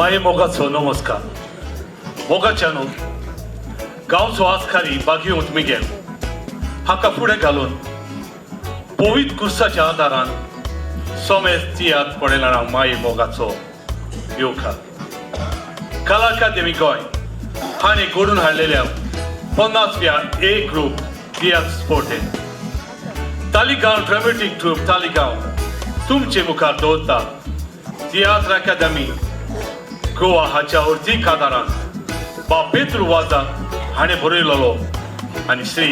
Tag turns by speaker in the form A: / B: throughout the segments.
A: माये मोगाचो नमस्कार. मोगाच्यानो गांवचो आसकारी बागीवंत मिगेल हाका फुडें घालून पवित्र कुर्साच्या आदारान सोमेज तियात पडयला माये मोगाचो येवकार. कला अकादेमी गोंय हांणी घडून हाडलेल्या 50व्या ए ग्रुप तियात्र स्पर्धेंत तालिगांव ड्रामेटीक ट्रूप तालिगांव तुमचे मुखार दवरता. तियात्र अकादेमी गोवा हाच्या अर्थीक आदारान बा पेद्रू वाझाक हाणें बरयलोलो आनी श्री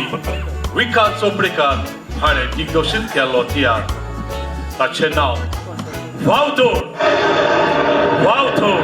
A: विकास चोपडेकार हाणें दिग्दर्शीत केल्लो तियात्र ताचें नांव वावतोर. वावतोर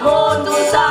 B: Mondo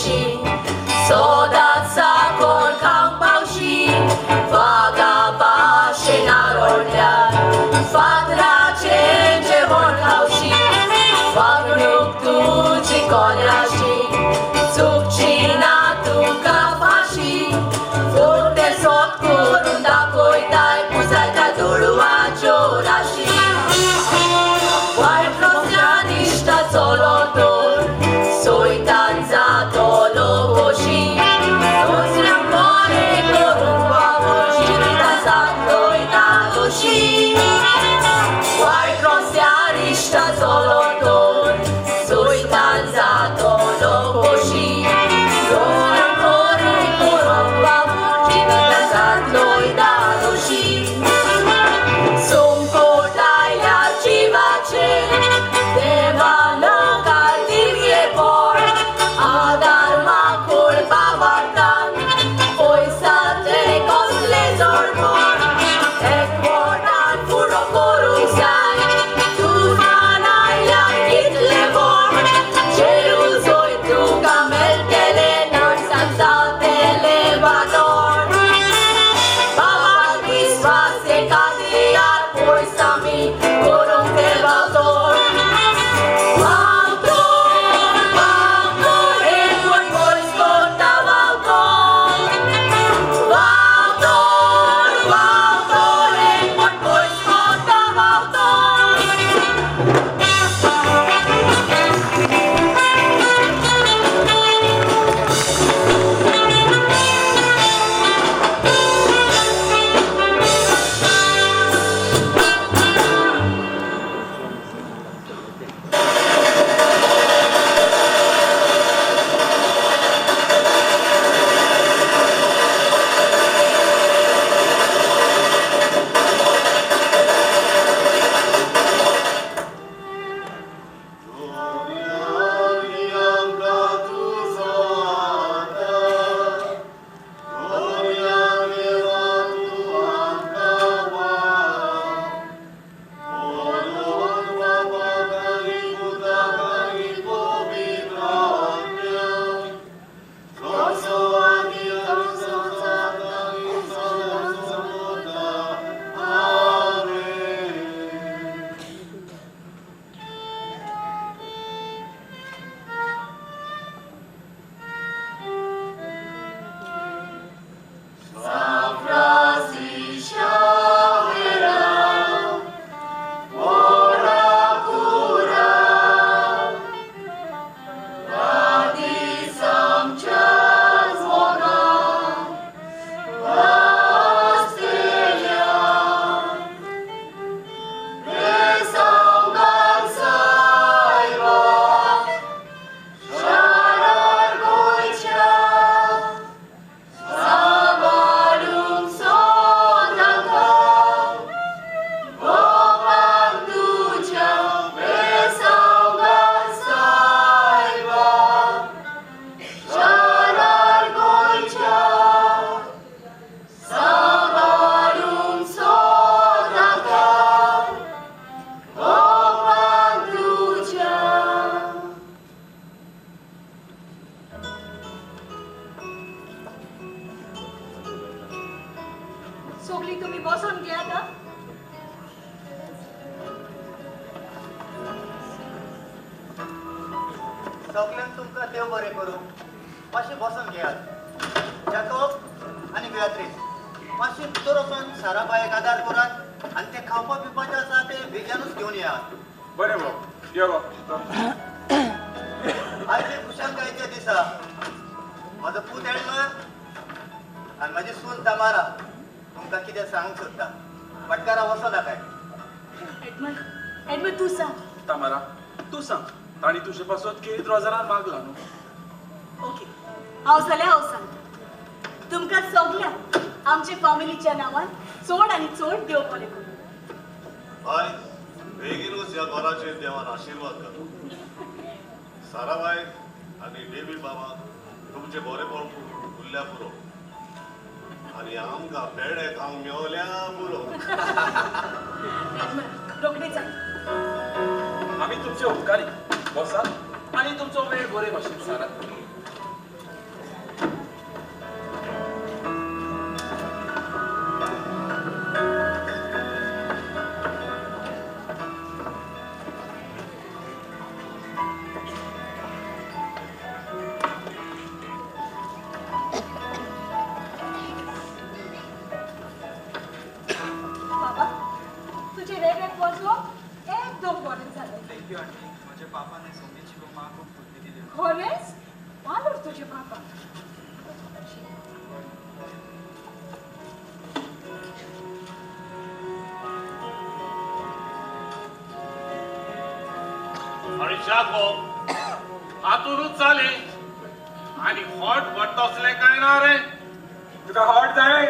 B: खोशी सोदात साखर खावंक पावशी वागा पाशे नारोळ्यार फातराचे जेवण खावशी वागणूक तुजी कोल्याशी चुकची ना तुका फाशी फुडे सोद करून दाखयताय पुजायता दुडवाच्यो राशी वायट रस्त्यान इश्टा चलोतोर सोयतान जातलो खोशी दुसऱ्यांक बरें करून वागून जिविता जातलोय ना दोशी वायट रस्त्यार इश्टा चलोतोर सोयतान जातलो खोशी दुसऱ्यांक बरें करून वागून जिविता जातलोय ना दोशी संकट आयल्यार जिवाचेर देवा नकार दिवये पड आदार मागून बाबातान पयसा ते कसले जोडपड एकवटान फुडो करूंक जाय तुफान आयल्यार कितले व्हड जेरू जंय तुका मेळटले नडसाक जातले वादळ बाबाक विस्वास एकादियार पयसा मी करूंक ते वावतोड वावतोड एकवट पयस करता वावतोड वावतोड वावतोड एकवट पयस करता वावतोड
C: सगळी तुम्ही बसून घ्या आता
D: सगळ्यांक तुमकां देव बरें करूं मातशें बसून घेयात जाकोब आनी बेयात्रीस मातशें भितर वचून साराबायेक आदार करात आनी ते खावपा पिवपाचें आसा ते बेगीनूच घेवन येयात
E: बरें भाऊ यो
D: आयज एक खुशालकायेचे दिसा म्हाजो पूत एडमर आनी म्हाजी सून तमारा तुमकां कितें सांगूंक सोदता पटकारा वचना काय
C: एडमंड तू सांग
E: तामारा तू सांग ताणी तुजे पासत केळीत रोजारान मागला न्हू
C: ओके हांव जाल्यार हांव सांगता तुमकां सगळ्यांक आमचे फॅमिलीच्या नांवान चड आनी चड देव बरें करूं
F: आयज बेगीनूच ह्या घराचेर देवान आशिर्वाद घालूं साराबाय आनी डेव्हिड बाबा तुमचे बरेपण उरल्या पुरो आनी आमकां पेडे खावंक मेवल्या पुरो
C: रोखडेच
E: आमी तुमचे उपकारी बसात आनी तुमचो वेळ बरे भाशेन सारात
A: शाको हातूनच चाले आणि हॉट बट तसले काय ना रे
E: तुका हॉट जाय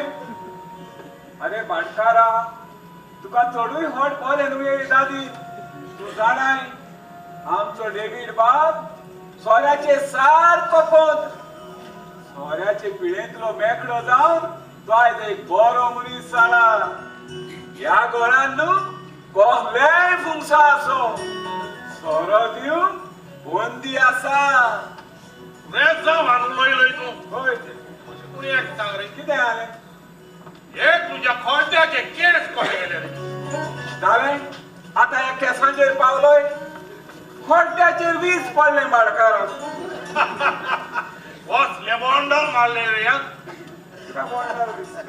E: अरे भाटकारा तुका चडूय हॉट बोले न्हू दादी तू जाणाय आमचो डेव्हिड बाब सोऱ्याचे सारको कोण सोऱ्याचे पिळेंतलो मेकळो जावन तो आयज एक बरो मनीस जाला ह्या गोळान न्हू कोहलेय फुंगसा आसो सोरो दिवन बंदी आसा
A: रे जाव हाणून लय तू
E: होय
A: कोणी एक सांग रे
E: कितें जालें
A: हे तुझ्या खोट्याचे केस कशे गेले रे
E: जालें आतां ह्या केसांचेर पावलोय खोड्ड्याचेर वीज पडले माडकाराक
A: कसले बोंडल मारले रे ह्या
E: तुका बोंडार दिसता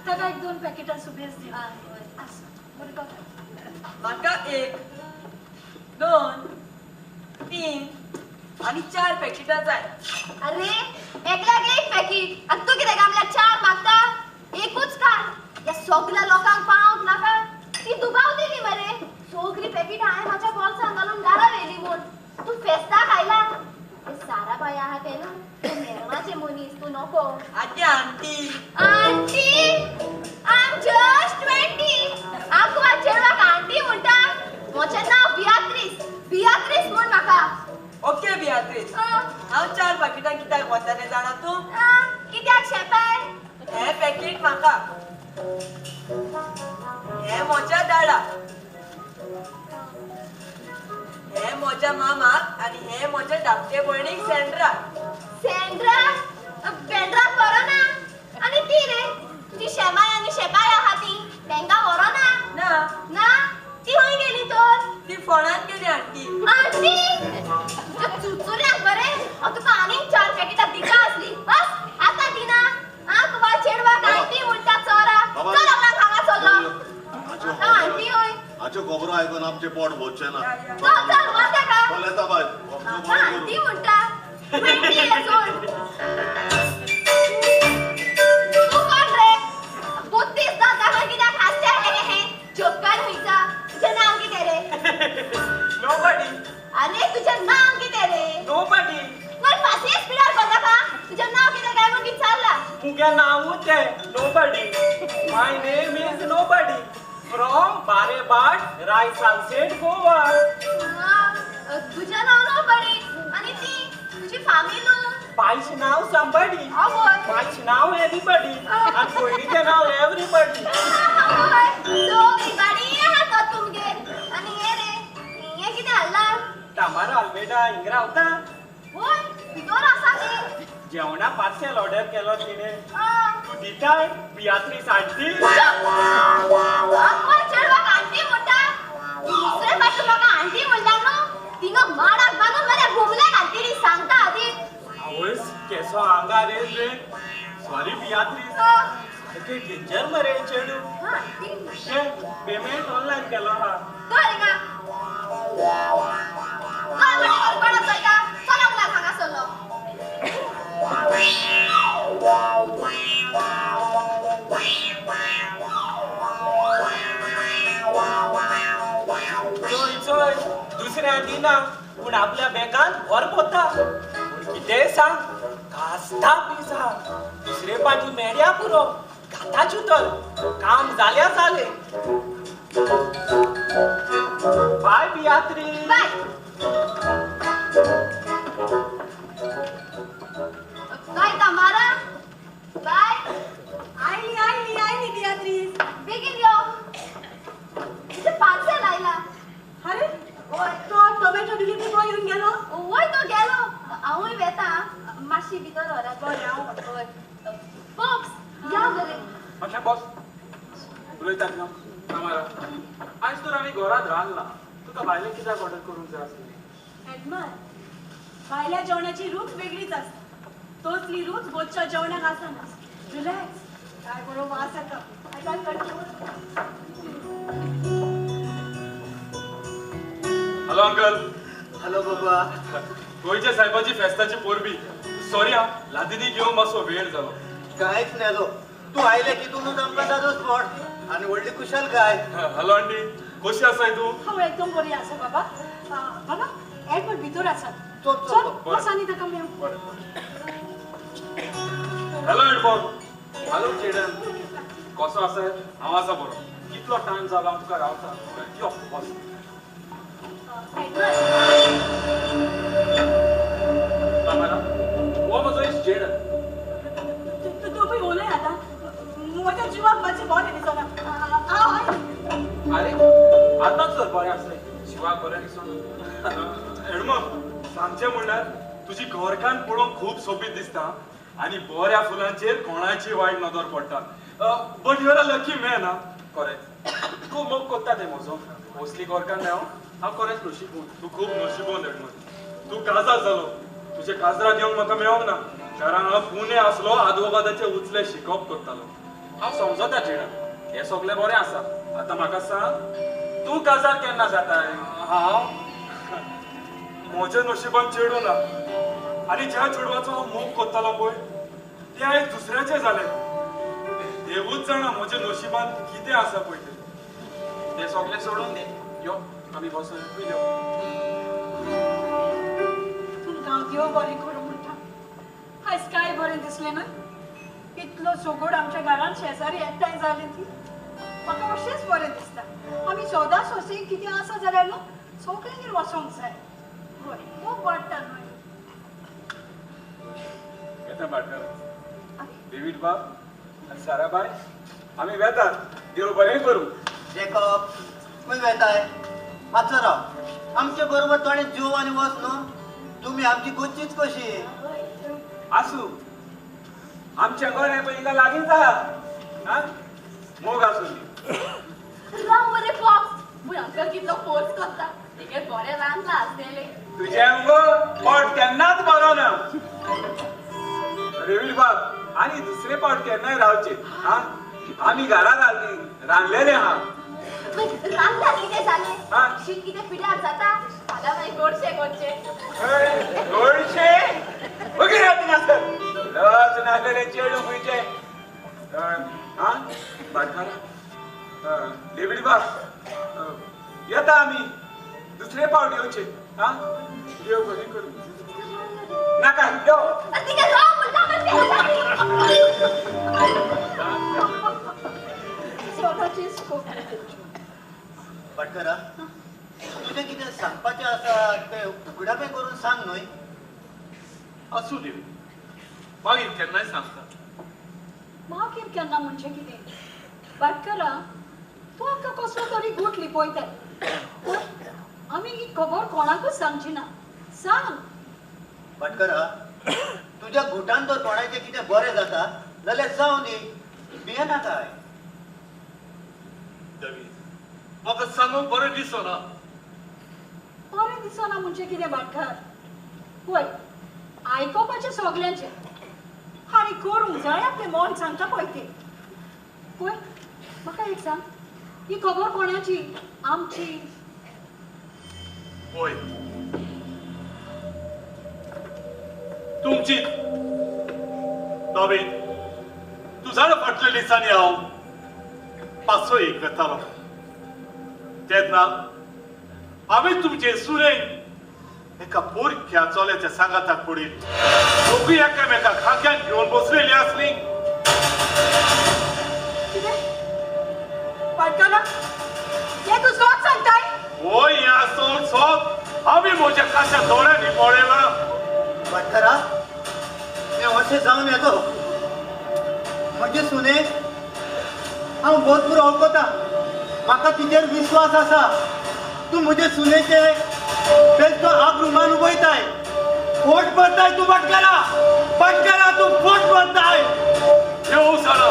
C: ताका एक 2 पॅकेटां सुबेज दी
B: म्हाका 1 2 3 आणि 4 पॅकेटां जाय
G: अरे एकल्याक एक पॅकेट आणि तू कितें गामल्या 4 मागता एकूच का या सगळ्या लोकांक पावंक नाका ती दुबावलेली मरे सगळी पॅकेट हांवें म्हाज्या बॉल्सान घालून घरा व्हेली म्हूण तू फेस्ताक आयला ते साराबाई आहा ते न्हू ते मेरवाचे मनीस तू नको
B: आजी aunty
G: aunty I am just 20 आंकुवा चेडवाक आंटी म्हणटा म्हजें नांव बियात्रीस म्हूण म्हाका
B: ओके बियात्रीस हांव 4 पॅकेटां कित्याक वतालें जाणा तूं
G: कित्याक शेपाय
B: हे पॅकेट म्हाका हे म्हज्या दाडा हे म्हज्या मामाक आणि हे म्हज्या धाकटे भयणीक सँड्रा
G: सेंड्रा बेंड्रा बरो ना आणि ती रे तुझी शेमाय आणि शेपाय आहा ती तेंका बरो ना
B: ना
G: ना ती खंय गेली तर
B: ती फोणान गेली आंटी
G: आंटी तुझ्या चुचुऱ्याक बरे तुका आनीक 4 पॅकेटां दिका असली बस आता दिना तुका चेडवाक आंटी म्हणटा चोरा
F: बाबा.
G: चल आपला हांगा चल्लो आता आंटी होय
F: हाच्यो खबरो आयकून आमचे पोट भरचें ना
G: चल चल वर तेका
F: चल येता बाय
G: म्हाका आंटी म्हणटा 20 years old तू कोण रे 32 जाता कित्याक हासता हे जोकर हुयचा तुझें नांव कितें रे
E: नोबडी
G: अरे तुझें नांव कितें रे
E: नोबडी
G: पण फाशी स्पीडार बदका तुझें नांव कितें काय म्हूण विचारला
E: मुगे नांवूच आहे nobody my name is nobody from बारेबाट राय सनसेट गोवा
G: तुझें नांव नोबडी आणि ती तुझी फामील
E: बायचे नाव somebody
G: आवय
E: मायचे नाव एनीबडी आणि पयलीचे नाव एवरीबडी
G: आवय सो एवरीबडी आहा तो तुमगेर आणि हे रे हे कितें हाडला
E: तामारा आल्मेडा हिंग रावता
G: होय भितर आसा ती
E: जेवणा पार्सल ऑर्डर केलो तिणे तू दिताय बियात्रीस आंटी
G: आंकवार चेडवाक आंटी म्हणटा दुसरे फावटी म्हाका आंटी म्हणटा न्हू तिनं माडाक बांदून मरे घुमले घालतली सांगता आदी
E: आवयस केसो आंगार येल रे सॉरी बियात्रीस सारखे डेंजर मरे चेडू हे पेमेंट ऑनलाईन केलो हा
G: काय रे काय म्हणे कोणा चलता चला मला सांगा चलो
E: चोय चोय दुसऱ्या दिना पूण आपल्या बॅगान वर पोता पूण कितें सांग घासता पिसा दुसरे पाटी मेड्या पुरो घाता चुतर काम जाल्या जाले बाय बियात्री
G: बाय काय तमारा बाय
C: आयली बियात्रीस
G: बेगीन यो इथे पार्सल आयला
C: अरे तो टोमॅटो डिलिव्हरी बॉय येऊन गेलो
G: वय तो गेलो हांवूय वेता मातशी भितर व्हरात
C: बरें हांव
G: वय बॉक्स या बरे
E: अच्छा बॉस उलयतात ना आम्हाला आज तर आम्ही घरात राहला तुका भायले कित्याक ऑर्डर करूंक जाय आसली
C: एडमर भायल्या जेवणाची रूच वेगळीच असते तोचली रूच बोजच्या जेवणाक आसना रिलॅक्स काय बरो वास येता I can control
E: hello uncle
D: hello बाबा
E: गोयच्या साहेबाची फेस्ताची पोरबी सॉरी हा लादीनी घेऊन मातसो वेळ जालो
D: कांयच नेलो तू आयले की तू आमकां दादोस पड आनी व्हडली कुशल काय
A: हॅलो आंटी कशी आसाय तू
C: हांव एकदम बरी आसा बाबा बाबा एक पण भितर आसा
D: चल, चल,
C: चल
D: चल.
C: बसांनी ताका मेळ
A: हॅलो हेडफोन हॅलो चेडन कसो आसाय हांव आसा बरो कितलो टायम जालो हांव तुका रावता यो बस बाबा हो म्हजो इश्ट चेडन
C: तू बी उलय आतां म्हज्या जिवाक मातशें बरें दिसना
A: अरे आतांच तर बरें आसलें जिवाक बरें दिसना हेडमो सांगचें म्हणल्यार तुजी घरकान्न पळोवंक खूब सोबीत दिसता आनी बऱ्या फुलांचेर कोणाची वायट नदर पडटा but you're a lucky man हा खरेंच खूब मोग कोत्ता तें म्हजो असली घरकान्न मेळो हांव खरेंच नशिबून तूं खूब नशिबून हेडमो तूं काजार जालो तुजे काजराक येवंक म्हाका मेळोंक ना कारण हांव पुणे आसलो आदवोगादाचे उचले शिकोवप करतालो हांव समजता चेडन हें सगळें बरें आसा आतां म्हाका सांग तूं काजार केन्ना जाताय हांव म्हज्या नशिबान चेडूं ना आनी ज्या चेडवाचो हांव मोग कोत्तालो पळय तें आयज दुसऱ्याचें जालें देवूच जाणा म्हज्या नशिबान कितें आसा पळय तें सगळें सोडून दी यो आमी बसून पिल्यो
C: तुमकां देव बरें करूं म्हणटा आयज काय बरें दिसलें न्हय इतलो सोगोड आमच्या घरांत शेजारी एकठांय जाली ती म्हाका अशेंच बरें दिसता आमी सदां सोंसेक कितें आसा जाल्यार न्हू सगळ्यांगेर वचोंक जाय हय खूब वाडटा न्हय
A: येता भाटकार डेवीड बाब आनी साराबाय आमी वेतात देव बरें करूं
D: जेकब खंय वेताय मातसो राव आमचे बरोबर थोडे जीव आनी वच न्हू तुमी आमची गोंयचीच कशी
E: आसूं आमच्या घरा पयलीं लागींच आहा मोग आसूं
G: राम बरे फॉक्स भयंकर कितलो फोर्स करता तेगे बरें रांदला आसलेले
E: तुझे मुगो पोट केन्नाच बरो ना रेवीड बाब आनी दुसरे पावट केन्नाय रावचे आमी घरा रांदलेले आहा
G: रांदल्यार कितें
E: हा?
G: जालें शीत कितें पिड्यार जाता फाल्यां मागीर गोडशे करचे
E: गोडशे वगैरे रावती नासत लज नासलेले चेडू खंयचे भाटकारा डेवीड बाब येता आमी दुसरे पावट येवचे देव बरें करूं नाका यो
G: तिगे राव म्हणटा
C: स्वताचीच खूब
D: भटकरा तुजें कितें सांगपाचें आसा तें उगडापें करून सांग न्हय
A: असू दे मागीर केन्नाय सांगता
C: मागीर केन्ना म्हणजे कितें भाटकारा तूं आमकां कसलो तरी गूट लिपयताय आमी ही खबर कोणाकूच सांगची ना सांग
D: भटकरा तुज्या गुटान जर कोणाचें कितें बरें जाता जाल्यार जावं दी भियेना काय
A: डेवीड म्हाका सांगूंक बरें दिसना
C: बरें दिसना म्हणजे कितें भाटकार पळय आयकोपाचें सगल्यांचें आनी करूंक जाय आपलें मन सांगता पळय तें पळय म्हाका एक सांग ही खबर कोणाची आमची
A: होय तुमची नवीन तू जाणा फाटल्या दिसांनी हांव पासो एक वेतालो तेन्ना हांवें तुमचे सुरेन एका पोरक्या चल्याच्या सांगाताक पडीत दोगूय एकामेकाक खाक्यान घेवन बसलेली आसली
C: कितें भाटकारा हें तूं सोच सांगताय
A: होय ह्या सोड सोद हांवें म्हज्या खाशा दोळ्यांनी पळयला
D: भटकरा हें अशें जावन येतो म्हजे सुनेक हांव भरपूर वळखता म्हाका तिचेर विश्वास आसा तूं म्हजे सुनेचे बेश्टो आब्रुमान उबयताय फोट भरताय तूं भटकरा तूं फोट भरताय
A: देव जाणा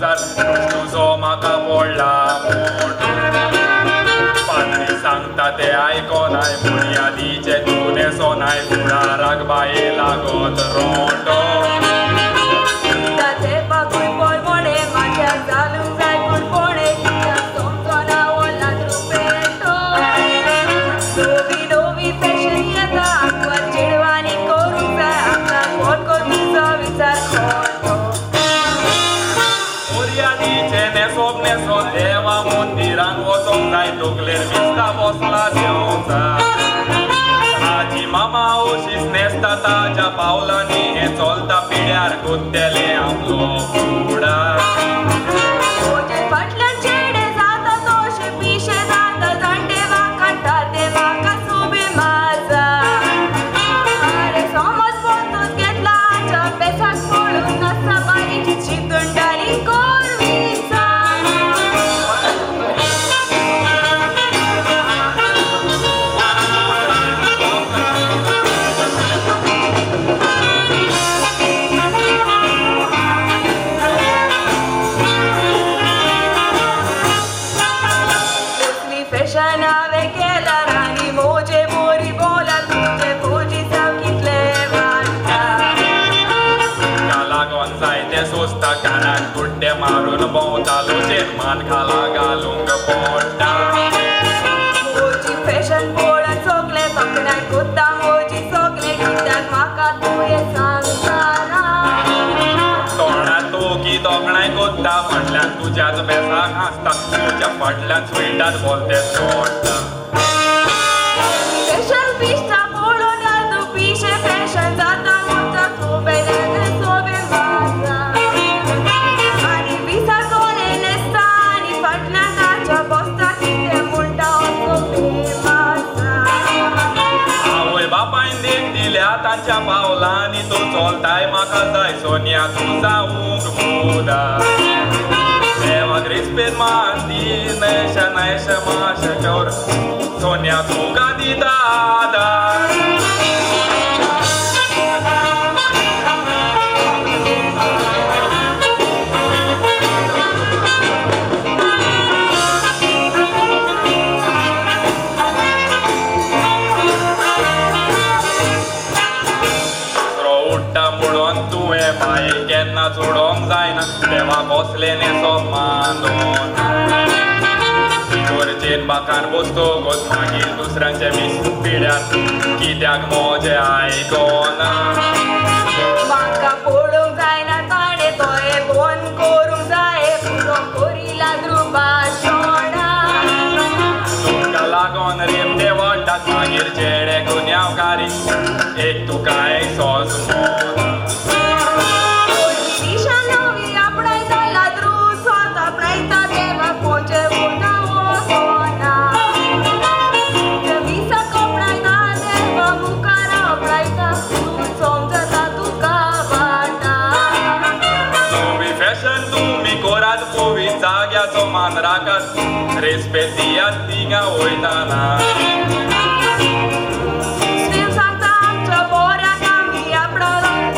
A: तुजार तुजो म्हाका पडला मोठ पात्री सांगता ते आयकोनाय बुनयादीचे तुने सोनाय फुडाराक बाये लागत रोंडो
B: ताचे पाकूय पोरमोणे म्हाज्याक घालूंक जाय पूण कोणे कित्याक तुमचो नांव लादरू पेटो नवी नवी फॅशन येता आमकां चेडवांनी करूंक जाय आमकां कोण कोण तुजो विचार खोटो
A: बुनयादीचे नेसोप नेसोन देवा मंदिरान वचोंक जाय तकलेर बिस्ता बसला देंवचा ताजी मामा ओशीस नेसता ताच्या पावलांनी हे चलता पिड्यार कोत्तेले आपलो फुडार
B: म्हजे फाटल्यान चेडे जाता तोशे पिशे जाता जाणटे म्हाका ताते म्हाका सोबे माझा अरे समज पोतोच घेतला आमच्या पेसाक पळून आसा बारीक चिकंडाली कोरवीचा कसली फॅशन हांवें केला राणी मोजे बोरी बोला तुजे खोजी जाव कितले वाडटा
A: तुका लागोन जायते सोंसता कानाक गुड्डे मारून भोंवतालो जेन्मान खाला घालूंक पडटा
B: मोजी फॅशन पळोवन सगळे तोखणाय कोत्ता मोजी सगळे कित्याक म्हाका तुवें सांगताना
A: तोंडात तोकी तोखणाय कोत्ता फाटल्यान तुज्याच बेसाक हांसता तुज्या फाटल्यान स्विटात बोलते सोडटा
B: फॅशन पिश्ता पळोवन तूं पिशे फॅशन जाता म्हणटा सोबे सोबे माझा आनी विसा कोणे नेसता आनी फाटल्यान ताच्या बसता कितें म्हणटा सोबे माझा
A: आवय बापायन देख दिल्या तांच्या पावलांनी तो चलताय म्हाका जाय सोनिया तूं जावूंक मुदा देवाक रिस्पेद मान नैशा नैशा माशा कौर सोनिया तुका दिता आदार उठ्ठा म्हणून तुवें बाये केन्ना सोडोंक जायना देवा बसले नेसो मांडून गरजेन बाकार बसतोच मागीर दुसऱ्यांचे मीस पिड्यार कित्याक मोजे आयकोना
B: म्हाका पळोवंक जायना ताणें तोय फोन करूंक जाय पुरो कोरी लादरू भाशणां
A: तुका लागोन रेमदे वडटात मागीर चेडे गुन्यांवकारी एक तुकाय सोज मोना
B: दिशा नवी आपणायता लादरू स्वता आपणायता देवा पोचे उठा वचोना विसा कपडायता देवा मुखार आपणायता तूं समजता तुका वाटा
A: नवी फॅशन तुमी कोरात पोवी जाग्याचो मान राखात रेस्पेद दियात तिंगा वयताना
B: स्वीम सांगता आमच्या बोऱ्याक आमी आपणालो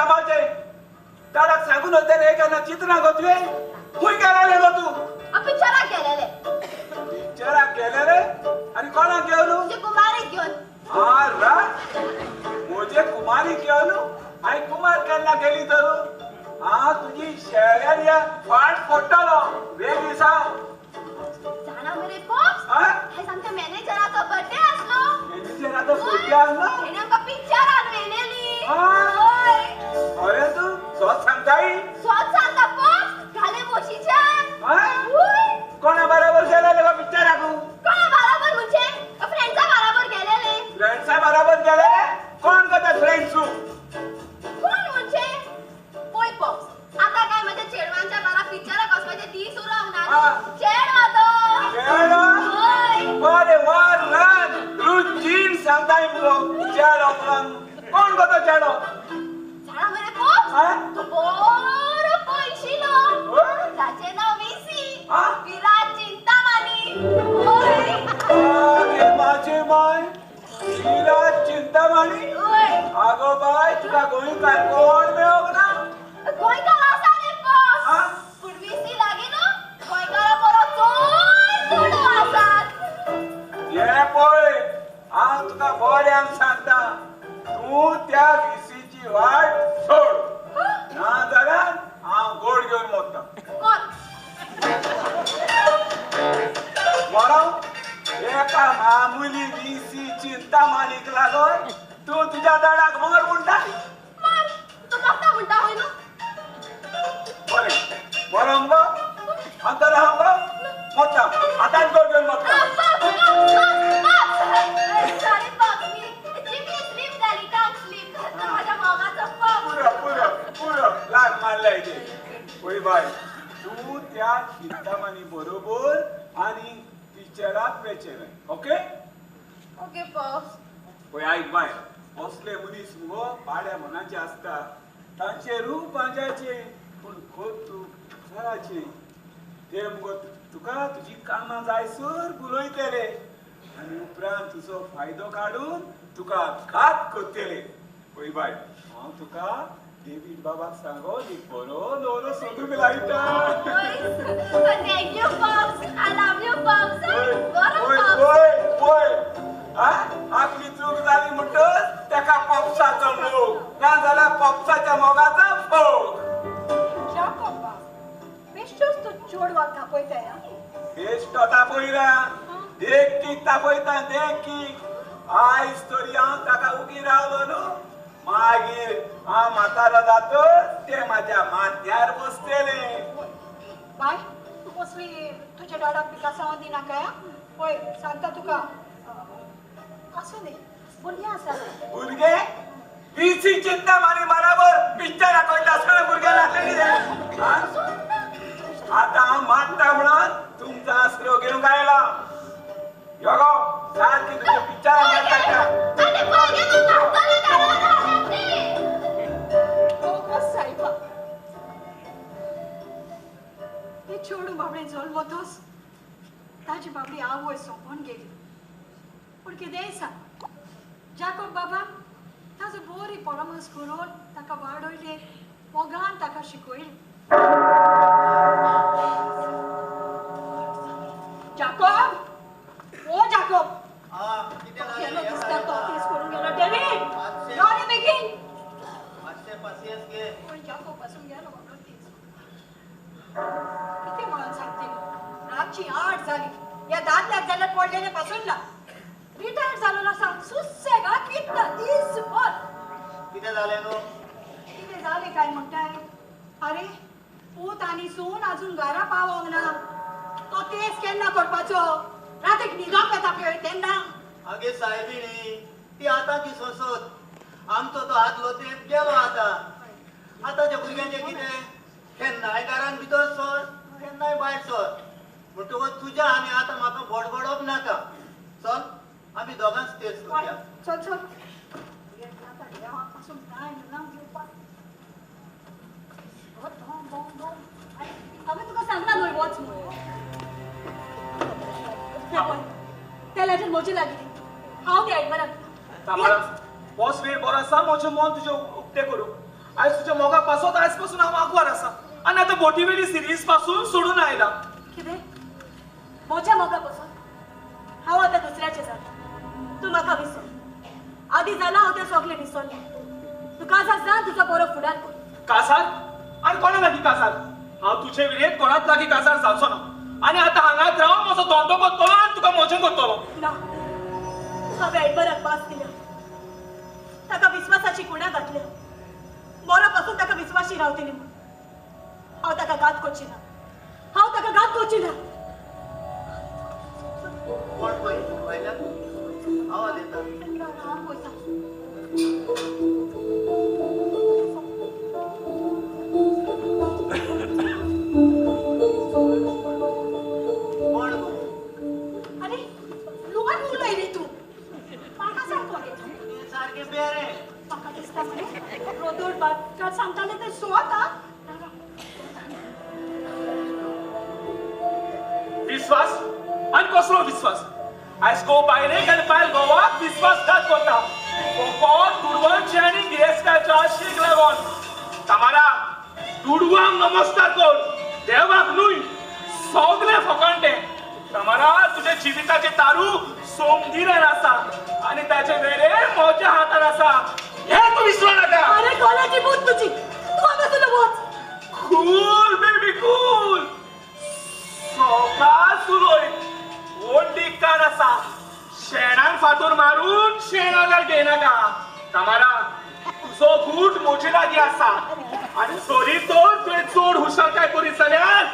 A: कामाचे त्याला सांगून होते रे का ना चित्र गोतवे हुई गेला गो तू
G: पिक्चराक गेलेले
A: पिक्चराक गेले रे आणि कोणाक घेऊन
G: तुझे कुमारी घेऊन
A: मुझे कुमारी घेऊन आणि कुमार केन्ना गेली तर तुझी शेळ्या फाट फोडटलो वेगळी सांग
G: जाणा मरे पॉप्स हे सांगते मॅनेजराचो बर्थडे असलो
A: मॅनेजराचो बर्थडे असलो
G: हेने आमका पिक्चराक वेलेली
A: अरे तू स्वत सांगताय
G: स्वत सांगता पॉप्स घाले मोशीच्यान
A: कोणा बरोबर गेलेले बा पिक्चराक
G: कोणा बरोबर म्हणजे फ्रेंड्सा बरोबर गेलेले
A: फ्रेंड्सा बरोबर गेलेले कोण गता फ्रेंड्स
G: कोण म्हणजे होय पॉप्स आता काय म्हणजे चेडवांच्या बारा पिक्चराक असवायचे ती सुरू होणार चेडवा तो होय
A: अरे वा रन रुचीन सांगताय मुगो चेडो म्हणून कोण गता चेडो
G: झाडा मरे पॉप्स तो बरो पैशिलो ताचे नाव विसी विराट चिंतामणी होय
A: अरे माझे माय विराट चिंतामणी
G: होय
A: आगो बाय तुका गोंयकार कोण मेळोक ना
G: गोंयकार आसा रे पॉप्स पूण विसी लागे ना गोंयकारा बरो चड आसात
A: ये पळय हांव तुका बऱ्यान सांगता तूं त्या विसीची वाट सोड ना जाल्यार हांव गोड घेवन मोडटा
G: कोण
A: म्हणून एका मामुली विसी चिंतामणीक लागून तूं तुज्या दाडाक मोर म्हणटा
G: मग तू बघता म्हणता होय ना
A: बरें बरो मगो अंतर हांव गो मोडटा आतांच गोड घेवन मोडटा
G: सॉरी पॉप्स मी जिमी स्लीप झाली टांग स्लीप माझ्या मामाचा पॉप
A: पुरो लाग मारल्या इथे ओय बाय तू त्या चिंतामणी बरोबर आणि पिक्चराक वेचेर ओके
G: ओके पॉप्स
A: ओय आयक बाय असले मनीस मुगो पाड्या मनाचे असता तांचे रूप बांजाचे पूण खोत तू घराचे ते मुगो तुका तुजी कामां जायसर बुलयतले आणि उपरांत तुजो फायदो काढून तुका घात करतले ओय बाय हांव तुका डेव्हिड बाबाक सांगो एक बरो नवरो सोदूंक लायता
G: thank you pops I love you pops बरो पॉप्स
A: ओय आपली चूक झाली म्हणटच तेका पॉप्साचो मोग ना जाल्यार पॉप्साच्या मोगाचो फोग
C: जाकोब बाब बेश्टोच तो चोड वाग तापयताय
A: बेश्टो तापयला देखीक तापयता देखीक आयज तरी हांव ताका उगी रावलो न्हू मागीर हांव म्हातारो जातच ते म्हाज्या माथ्यार बसतले
C: बाय तू कसली तुझ्या डाडाक पिकासांव दिनाका पळय सांगता तुका असू न्ही भुरगीं आसा
A: भुरगे विसी चिंतामणी बराबर पिक्चराक वयता सगळे भुरगे लागलेली रे आता हांव मानता म्हणून तुमचा आसरो घेवंक आयला यो गो सारकी तुजे पिक्चराक वयता
G: आणि पहिले तू मारतले घराला आले
C: हो कस सायबा ते चोडू बाबडे जल्मतोच ताजी बाबडी आवय सोंपोन गेली पूण कितेंय सांग जाकोब बाबा ताजो बरी परामर्श करून ताका वाडयले मोगान ताका शिकयले जाकोब ओ जाकोब
D: किती
C: गेलो दिसता तो केस करून गेलो डेव्हिड यो रे बेगीन
D: पाचशे पाचशेच घे
C: पण जाकोब पासून गेलो बाबा केस किती म्हणून सांगते रातची 8 झाली या दादल्यात जाल्यार पडलेले पासून ना रिटायर झालो ना सांग सुसेगात कितना दिसभर
D: किती झाले नो
C: किती झाले काय म्हणताय अरे पूत आणि सून अजून घरा पावोंक ना तो तेच केन्ना करपाचो रातीक न्हिदोंक येता पळय तेन्ना
D: आगे साहेबिणी ती आताची सोसत आमचो तो आदलो तेप गेलो आताच्या भुरग्यांचे कितें केन्नाय घरान भितर सर केन्नाय भायर सर म्हणटकूच तुज्या आनी आतां म्हाका बडबडप नाका चल आमी दोगांच तेच करूया
C: चल चल देवापासून काय नाम घेवपाक हांवें तुका सांगला न्हय वच म्हणून त्या लायटीन म्हजी लागली हांव ती आयकना
A: बॉस वेळ बरो आसा म्हजें मन तुजें उक्तें करूं
E: आयज तुझ्या मोगा पासत आयज पासून हांव आगवार आसा आनी आतां बोटीवेली सिरीज पासून सोडून आयला.
C: कितें म्हज्या मोगा पासून हांव आतां दुसऱ्याचें जालें. तूं म्हाका विसर. आदी जाला हांव तें सगळें विसरलें. तुका आसा तुजो बरो फुडार कर.
E: कासार आनी कोणा लागीं कासार? हांव तुजे विरेंत कोणाच लागीं कासार जावचो ना आनी आतां हांगाच रावन म्हजो धंदो करतलो आनी तुका मोजें करतलो.
C: ना हांवें एडबराक पास दिल्या. ताका विस्वासाची कुणा घातल्या. बरो पासून ताका विस्वाशी रावतली म्हूण. हांव ताका घात करची ना. हांव ताका घात करची ना.
D: कोण पळय वयल्यान आवाज येता.
C: हांव पळयतां.
D: कोण गो?
C: अरे लुगान उलय रे तूं. म्हाका सांग कोण येता.
D: हे सारके बेरे.
C: म्हाका दिसता मरे रोदोड बात सांगताले ते सो आता.
E: विश्वास आनी कसलो विश्वास? आयज गो बायलेक आनी बायल गोवाक विश्वासघात करता. फकत दुडवांचे आनी गिरेस्ताच्या आशेक लागून. तामारा दुडवांक नमस्कार कर, देवाक न्हय. सगळे फकाणटे. तामारा तुजे जिविताचे तारू सोमदिरान आसा आनी ताचे वेळे म्हज्या हातान आसा. हे तूं विसरू नाका.
C: अरे कॉलेजी बूत तुझी. तू हांगा तुला वच.
E: Cool baby cool. सवकास उलय. व्हडली कान आसा. शेणान फातर मारून शेण आगार घेयनाका. तामारा तुजो गूट म्हजे लागीं आसा आनी सोरी तर तुवें चड हुशारकाय करीत जाल्यार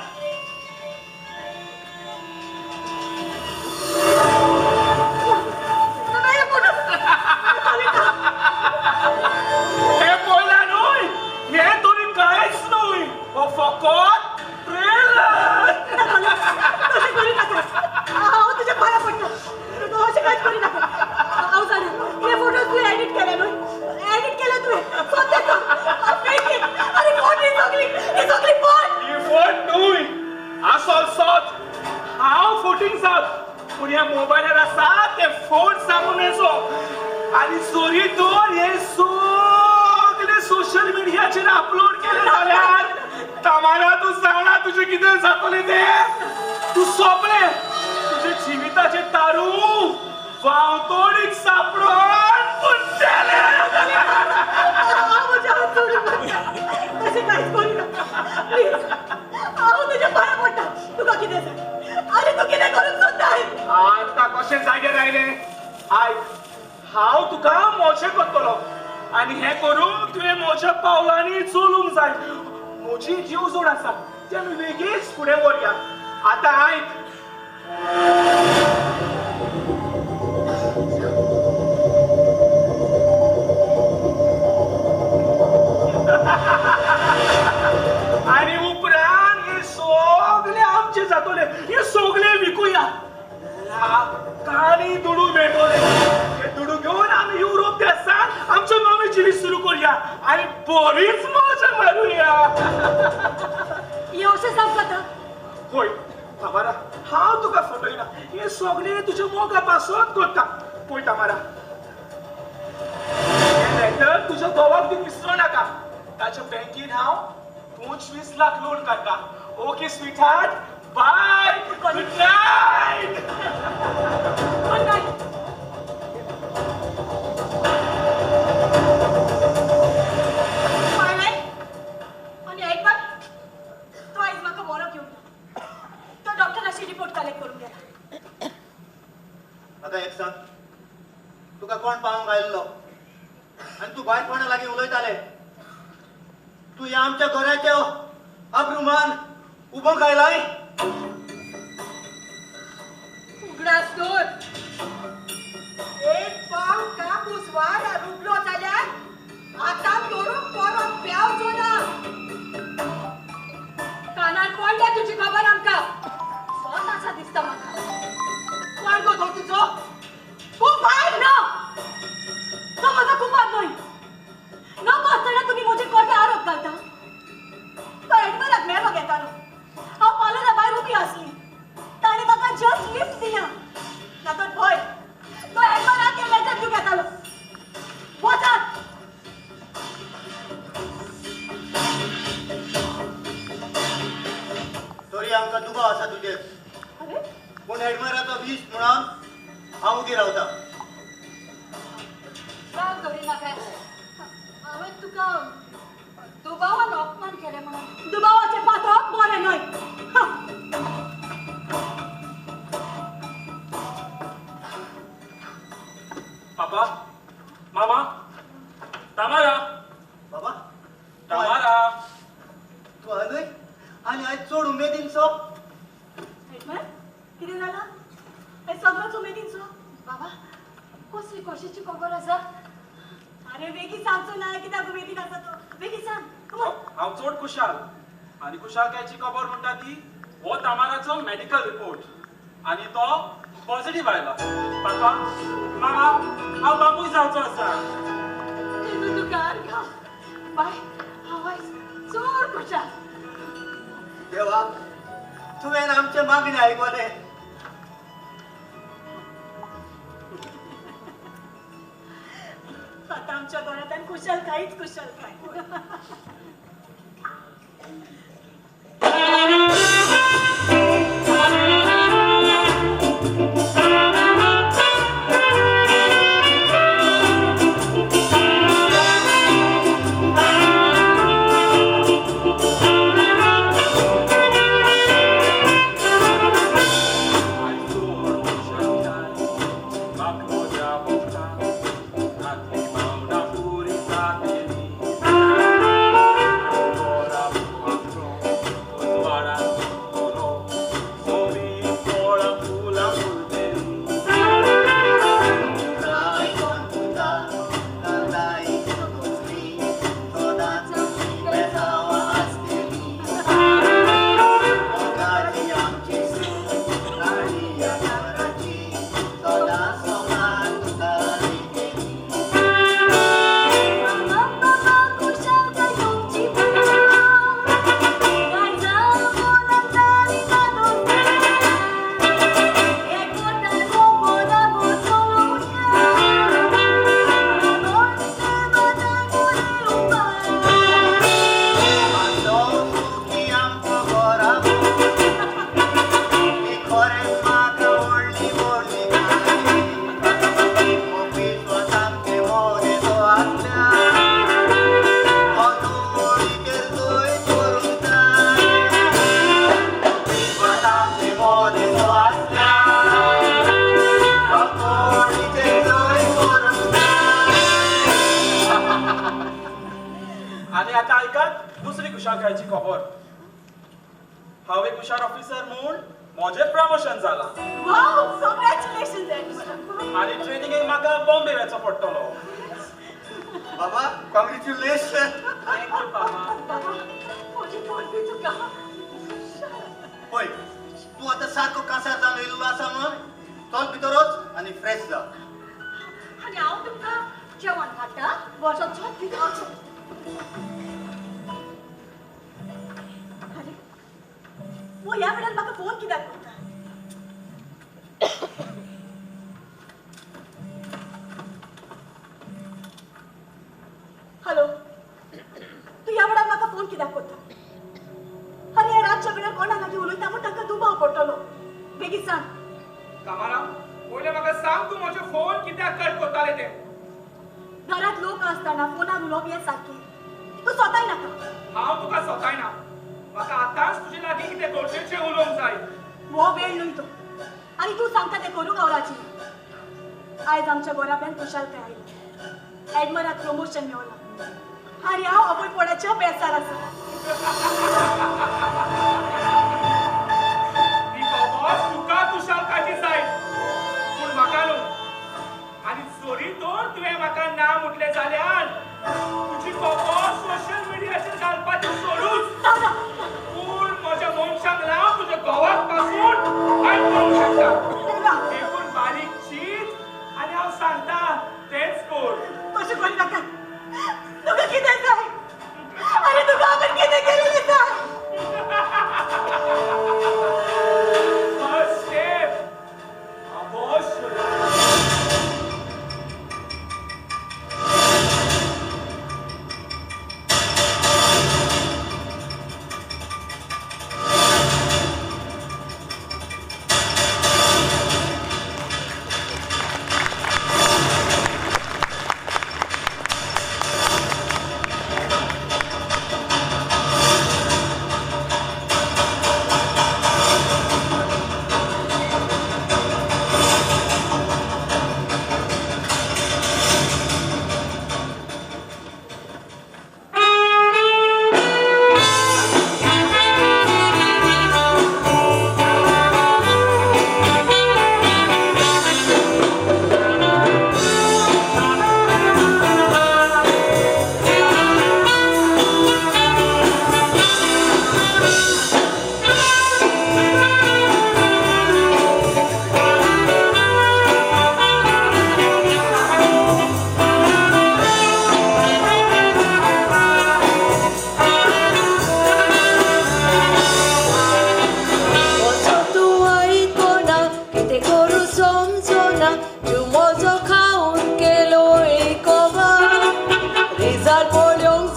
E: हे पळयला न्हय. हे तरी कांयच न्हय. हो फकत ट्रेलर.
C: तशें करी नाका. हांव तुज्या पांया पडटा. तूं अशें कांयच करी नाका. हांव जाणा हे फोटो तुवें एडिट केले न्हय. एडिट केले तुवें. सद्याक अरे कोण ही सगळी कोण?
E: ही फोट न्हय. आसोल सोद. हांव फोटींग जात. पूण ह्या मोबायलार आसा ते फोट सांगून येजो आनी सोरी तर हे सगळे सोशल मिडियाचेर अपलोड केले जाल्यार तामारा तूं जाणा तुजें कितें जातलें तें. तूं सोंपलें. तुजे जिविताचे तारू वावतोडीक सापडोन बुड्डेले.
C: हांव म्हजे हात जोडून मागता. तशें कांयच करी नाका. प्लीज हांव तुज्या पांया पडटा. तुका कितें जाय? अरे तूं कितें करून सोदताय?
E: आतां कशें जागे रायले? आयक, हांव तुका मोचे करतलो आनी हें करून तुवें म्हज्या पावलांनी चलूंक जाय. म्हजी जीव जोड आसा ती आमी वेगळीच फुडें व्हरया. आतां आयक. आनी उपरांत हे सगळे आमचे जातले. हे सगळे विकूया. लाखांनी दुडू मेळटले. हे दुडू घेवन आमी युरोप देशांत आमचो नवी जिवीत सुरू करूया आनी बरीच मजा मारूया.
C: हे अशें जावंक जाता?
E: होय तामारा हांव तुका फटयना. हे सगळे तुज्या मोगा पासत करता. पळय तामारा हे लॅटर तुज्या घोवाक दी विसरूं नाका. ताच्या बँकेन हांव 25 लाख लोन काडटा. Okay sweet heart. Bye. Good night.
C: पण नाही. पाहिलंय? आणि ऐक बघ. तो आईज म्हाका बरो घेऊन गेला. तो डॉक्टराशी रिपोर्ट कलेक्ट करून गेला.
D: आता एक सांग. तुका कोण पावंक आयल्लो आनी तूं भायर कोणा लागीं उलयताले? तूं ह्या आमच्या घराच्या अब्रुमान उबो आयलाय?
C: उगडास दोर. एक पाव कापूस वार रुपलो जाल्यार आता तोरून परत प्यावचो ना. कानार पडल्या तुजी खबर आमकां. स्वताचा दिसता म्हाका. कोण गो तो तुजो? खूप भायर ना. तो माझा कुपार न्हय. न पासतना तुम्ही म्हजे कोटे आरोप घालता. तो एडबराक मेळो घेतालो. हांव कॉलेजा भायर उबी आसली. ताणें म्हाका जस्ट लिफ्ट दिल्या. नातर भय तो एडबराक लेटर दिवंक येतालो.
D: आमकां दुबाव आसा तुजेर
C: अरे
D: पूण हेडमाराचो वीश म्हणून हांव उगी रावता
C: राव करिनाका हांवें तुका दुबावान अपमान केलें म्हणून दुबावाचें पातक बरें न्हय
A: पापा मामा तामारा
D: बाबा
A: तामारा
D: तूं आलय आनी आयज चड उमेदीनसो
C: हेडमॅन कितें जालां हें सगळोच उमेदीचो बाबा कसली कशीची खबर आसा अरे बेगी सांगचो ना कित्याक उमेदीन आसा तो बेगी सांग Come on.
A: हांव चड खुशाल आनी खुशालकायची खबर म्हणटा ती हो तामाराचो मेडिकल रिपोर्ट आनी तो पॉझिटिव्ह आयला पापा मामा हांव बापूय जावचो आसा
C: देव तुका आर्गा बाय हांव आयज चड खुशाल
D: देवा तुवें आमचे मागणी आयकले
C: आता आमच्या घरात खुशाल काहीच खुशाल काय
A: आणि आता ऐकात दुसरी कुशालकायची खबर हांव एक हुशार ऑफिसर म्हूण म्हजें प्रमोशन जालां
C: वाव कॉंग्रॅच्युलेशन्स हेडमॅन
A: आनी ट्रेनिंगेक म्हाका बॉम्बे वचचो पडटलो
D: बाबा कॉंग्रॅच्युलेशन
A: थँक्यू पापा
C: बाबा म्हजी पोरगी तुका
D: पळय तूं आतां सारको कांसार जावन येयल्लो आसा म्हणून चल भितरच आनी फ्रेश जा
C: आनी हांव तुमकां जेवण हाडटा वचोचो भितर अरे वो ह्या वेळार म्हाका फोन कित्याक करता हॅलो तू ह्या वेळार म्हाका फोन कित्याक करता अरे रातच्या वेळार कोणा लागीं उलयता म्हूण तांकां दुबाव पडटलो बेगीन सांग
E: कामारा पयले म्हाका सांग तूं म्हजो फोन कित्याक कट करताले ते
C: घरात लोक असताना फोनार उलोवप हें सारकें तू स्वताय नाका
E: हांव तुका सोतायना म्हाका आतांच तुजे लागीं कितें गरजेचें उलोवंक जाय
C: वो वेळ न्हय तो आनी तूं सांगता तें करूंक आवराची आयज आमच्या घराब्यान खुशालकाय आयली एडमराक प्रमोशन मेवलां आनी हांव अभयपणाच्या बेजार आसा
E: ही खबर तुका कुशालकाची जाय पूण म्हाका न्हू आनी जोरी तर तुवें म्हाका ना म्हटलें जाल्यार तुजी खबर सोशल मिडियाचेर घालपाचें सोडूच पूण म्हज्या मनशाक लावन तुज्या घोवाक पासून हांव करूंक शकता देखून बारीक चीज आनी हांव सांगता तेंच कर
C: तशें करी नाका तुका कितें जाय अरे तुका हांवें कितें केलें जाय
E: फर्स्ट स्टेप अबॉर्शन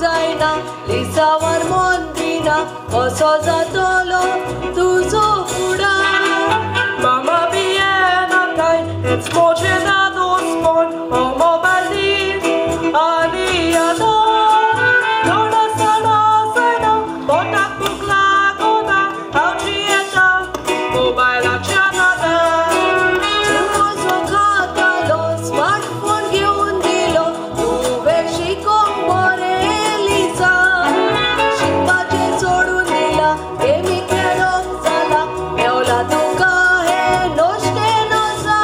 B: जायना लिसावर मन दिना कसो जातलो तुजो फुडार
E: Mama viena kai, it's mochenados con homo baldis, aliado. Dona sana sana, botak bukla gona, auchieta, mobile chanada.
B: तुझो खातालो स्मार्टफोन घेऊन दिलो तू शिकोंक बरें लिसा शिकपाचें सोडून दिला गेमी खेळोंक जाला मेवला तुका हे नोश्टे नोसा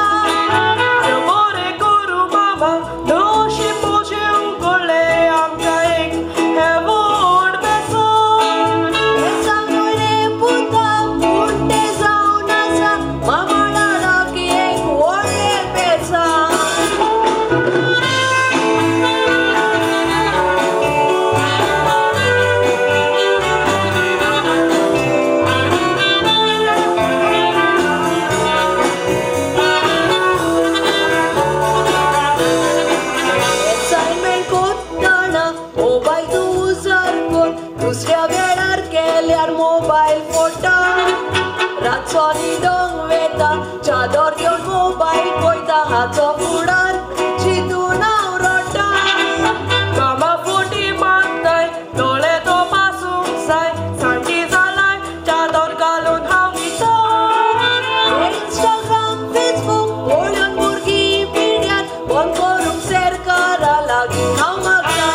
E: Amore guru mama, no shi poche ugole amka ek hevod beso.
B: हे सांगून रे पुता मोठे जावन आसा मामाला लागीं एक व्हडलें पेसा असाइनमेंट कोत्ताना मोबाईल तू उजार कर दुसऱ्या वेळार केल्यार मोबाईल फोटा रातचो न्हिदोंक वेता चादर घेवन मोबाईल पळयता हाचो फुडार चिंतून हांव रडटा
E: Mama foti मागताय, दोळे तो पासूंक जाय, सांटी जालाय, चादर घालून हांव न्हिदता.
B: इंस्टाग्राम फेसबुक पळोवन भुरगीं पिड्यार बंद करूंक शेअर करा लागीं हांव मागता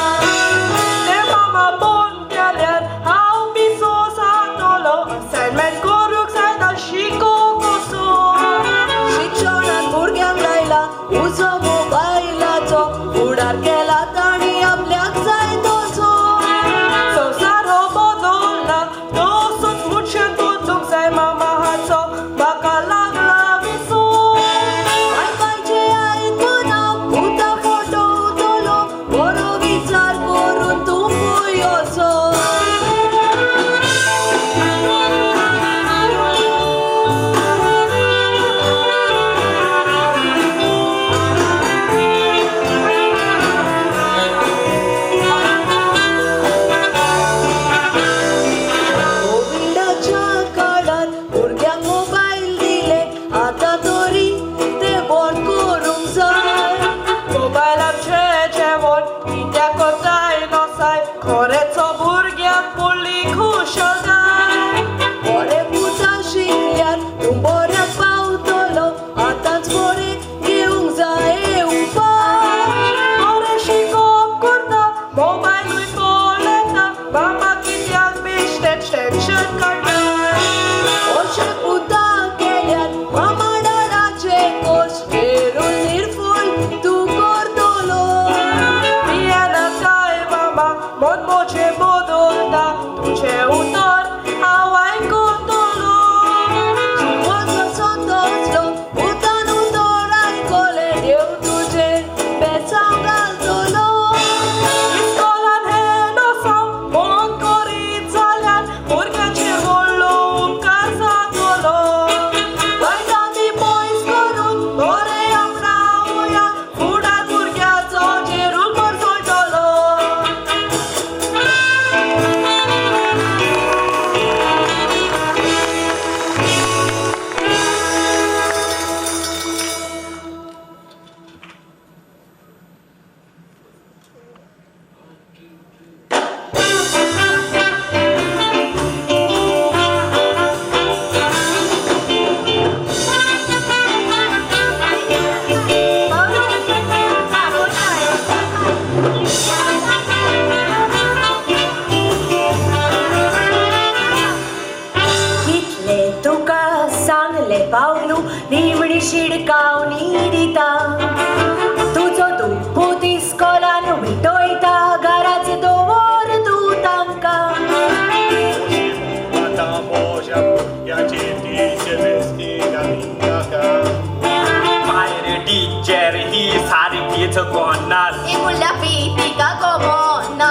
E: ते मामा बंद केल्यार हांव पिसो जातलो. असाइनमेंट करूंक जाय ना शिकोंक वचून.
B: शिक्षणात भुरग्यांक लायला उजो मोबायलाचो फुडार केला ताणी आपल्याक जाय तसो
E: संवसार हो बदलला, तसोच मुडशें बदलूंक जाय मामा हाचो म्हाका लागला विसर.
B: आयपाचें आयकुना भुतां फोटो उतलो बरो विचार करून तूं खंय वचो कोविडाच्या काळार भुरग्यांक मोबायल दिले आतां तरी ते बंद करूंक जाय
E: मोबायलाचें जेवण कित्याक जाय नसाय, खरेंचो भुरग्यांक पडली खुशालकाय.
B: बरें पुता शिकल्यार तूं बऱ्याक पावतलो आतांच बरें घेवंक जाय उपाय
E: बरें शिकोवप करता, मोबायलूय पळयता, मामा कित्याक बेश्टेच टेन्शन काडटा.
B: अशें पुता केल्यार मामाडाराचे कश्ट घेरून निर्फळ तूं करतलो
E: पियेना काय मामा, मन मोचें बदलता, तुजें उतर हांव आयकतलो.
B: जिवाचो संतोषलो पुतान उतर आयकलें देव तुजें बेचाव घालतलो
E: इस्कोलान हे नसाव बंद करीत जाल्यार भुरग्याचेर व्हडलो उपकार जातलो.
B: वैतांनी पयस करून बरें आपणावया फुडार भुरग्याचो जेरूल बरो चलतलो कितले तुका सांगले पावलू निवडी शिडकावनी दिता तुजो दुप्पू इस्कोलान विटोयता घराचे दवर तूं तांकां
F: Mata boja, ya cheti chevesti gaminaka.
E: भायर टीचर ही सारकीच गोंडाल.
G: ए मुल्या पीतिका गोमोना.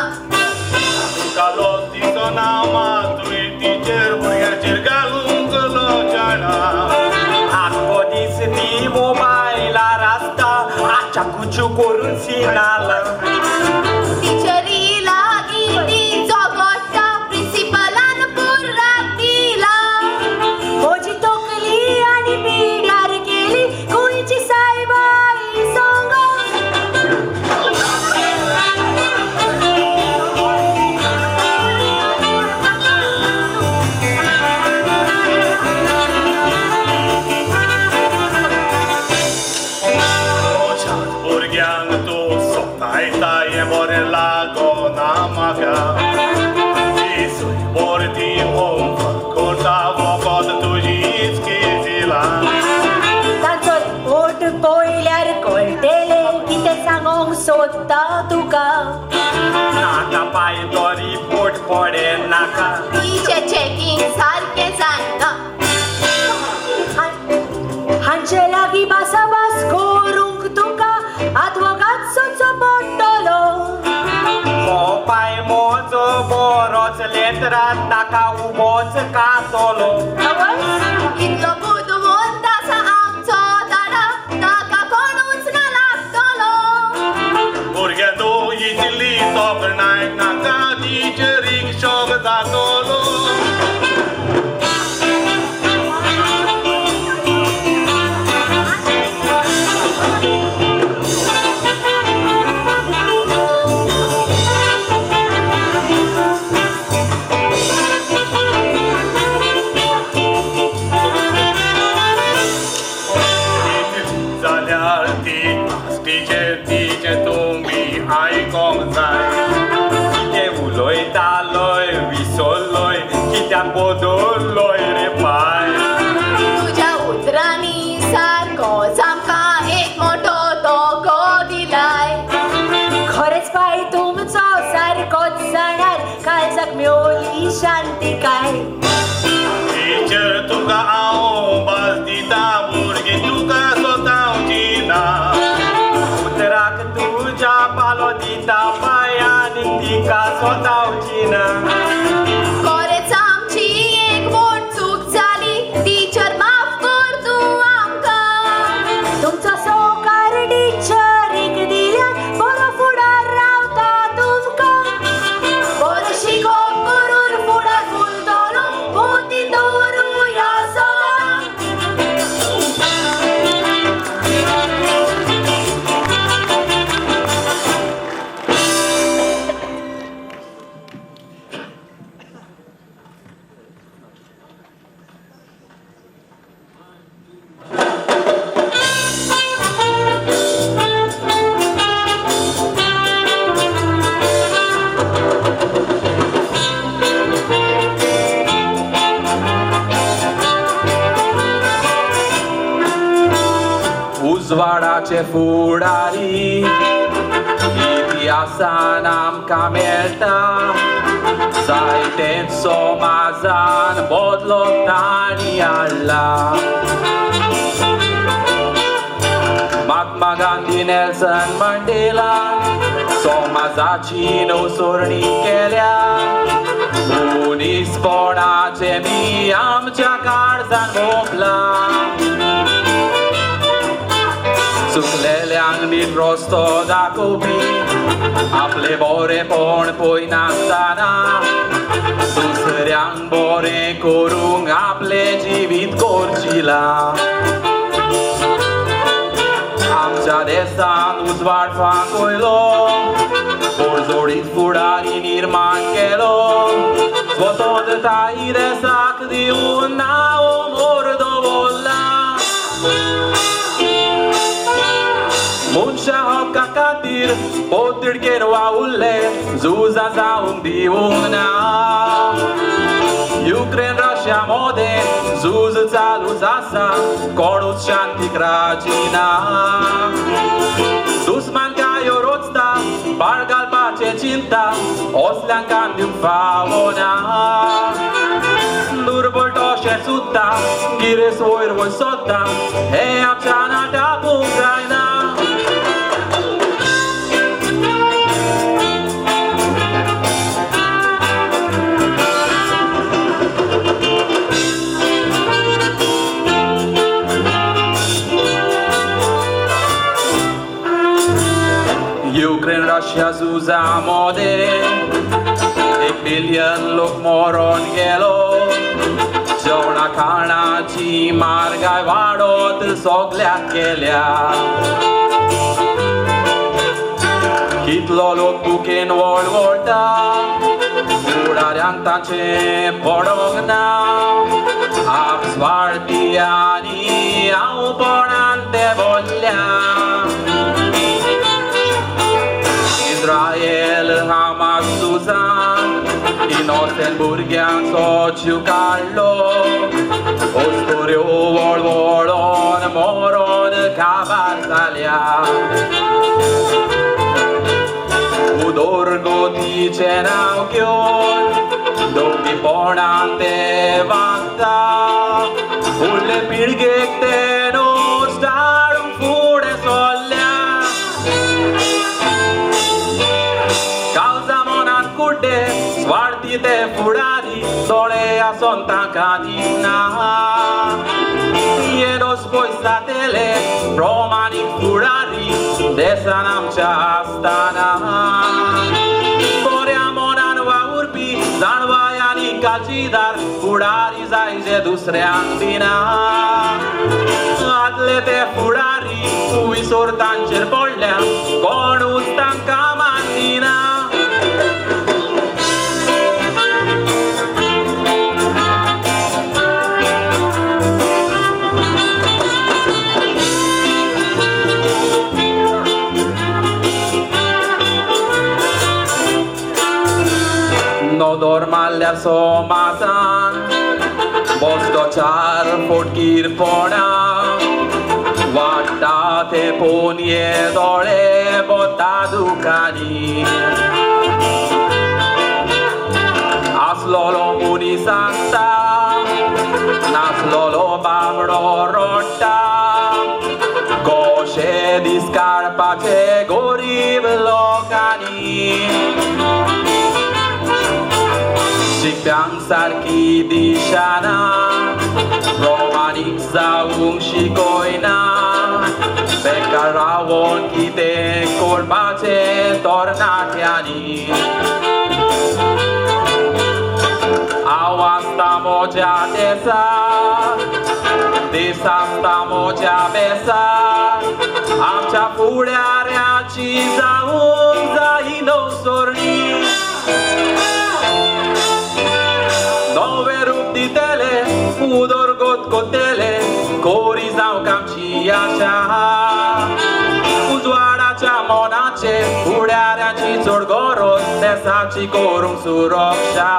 F: Tuka los disona ma, tuve teacher, भुरग्याचेर घालूंक लो जाणा.
E: आखो दीस ती मोबायलार आसता, आच्या कुचू करून सिनाल.
G: टिचरी लागीं
F: नाका दीस परती होम कोणता फकत तुजीच केजिला
B: ताचो ओट पळयल्यार कळटले कितें सांगोंक सोदता तुका
E: नाका पाय तरी पोट पडे नाका
G: तिचे चेकिंग सारके जायना
B: हांचे लागीं बासाबास करूंक तुका आदवोगाद सोदचो पडटलो
E: हो पाय मोजो बरोच लेतरात नाका उबोच कातलो
G: इतलो बुदवंत आसा आमचो दाडा ताका कोणूच ना लागतलो
F: भुरगे तूं इतली तोखणाय नाका तिचे रिक्षोक जातलो जाल्यार तिचे तुम्ही आयकोंक जाय
E: कितें उलोयतालोय विसरलोय कित्याक बदललोय रे पाय
G: तुज्या उतरांनी सारकोच आमकां एक मोठो धोको दिलाय
B: खरेंच पाय तुमचो सारकोच जाणार काळजाक मेवली शांती काय
F: टिचर तुका हांव भास दिता भुरगीं तुका स्वतावची ना
E: उतराक तुज्या पालो दिता पाय आनी तिका स्वतावची ना
G: खरेंच आमची एक मोठ चूक जाली टिचर माफ कर तूं आमकां
B: तुमचो सहकार टिचरीक दिल्यान बरो फुडार रावता तुमकां
G: बरो शिकोवप करून फुडार फुलतलो मोती दवरूया
A: उजवाडाचे फुडारी इतिहासान आमकां मेळटा जायतेच समाजान बदलो ताणी हाडला महात्मा गांधी नेल्सन मंडेला समाजाची नवसोरणी केल्या मनीसपणाचे मी आमच्या काळजान मोखला चुकलेल्यांक नीट रस्तो दाखोवपी आपले बरेपण पळयनासतना दुसऱ्यांक बरें करूंक आपले जिवीत करचिला आमच्या देशान उजवाड फांकयलो बळजोडीत फुडारी निर्माण केलो स्वतंत्रताय देशाक दिवन नांव मोर दवरला मनशा हक्का खातीर पोतिडकेर वावुरले झुजा जावंक दिवंक ना युक्रेन रशिया मध्ये झूज चालूच आसा कोणूच शांतीक राजिना दुस्मान कायो रोचता बाळ घालपाचे चिंता असल्यांक कान दिवंक फावना दुर्बळ टोशे सुद्दां गिरेस वयर वयर सोदता हे आमच्या नाटाकूंक जायना युक्रेन रशिया झुजामध्ये 1 मिलियन लोक मरून गेलो जेवणा खाणाची म्हारगाय वाडत सगळ्याक केल्या कितलो लोक बुकेन वळवळटा फुडाऱ्यांक तांचे पडोंक ना आपस्वार्थी आनी हांवपणान ते बोल्ल्या इस्रायल हामास सुजान इनोसेंट भुरग्यांचो जीव काडलो ओस्तोऱ्यो वळवळोन मोरोन काबार जाल्या उदरगतीचे नांव घेवन दोगीपणान ते वागता फुडले पिळगेक ते नोस धाडूंक फुडें सरल्या काळजा मनांत कुड्डे स्वार्थी ते फुडारी दोळे आसोन तांकां दिसना येदोस पयसा तेले प्रमाणीक फुडारी देसान आमच्या आसताना बऱ्या मनान वावुरपी जाणवाय आनी काळजीदार फुडारी जाय जे दुसऱ्यांक दिना आदले ते फुडारी विसोर तांचेर पडल्या कोणूच तांकां मान दिना नोदोर मारल्यार सोमासान बसलो चार फोटकीरपणा वाडटा ते पोनये दोळे बोता दुखानी आसलोलो मुनीस आसता नासलोलो बाबडो रोडटा कशे दीस काडपाचे गरीब लोकांनी शिकप्यांक सारकी दिशाना प्रमाणीक जावंक शिकयना बेकार रावोन कितें करपाचें तरणाट्यांनी हांव आसता म्हज्या देस आसता म्हज्या बेसार आमच्या फुडाऱ्याची जावंक जायी नवसोरणी नवे रूप दितेले उदरगत कोतेले कोरी जावंक आमची आशा उजवाडाच्या मोनाचे फुडाऱ्याची चड गरज देसाची करूंक सुरक्षा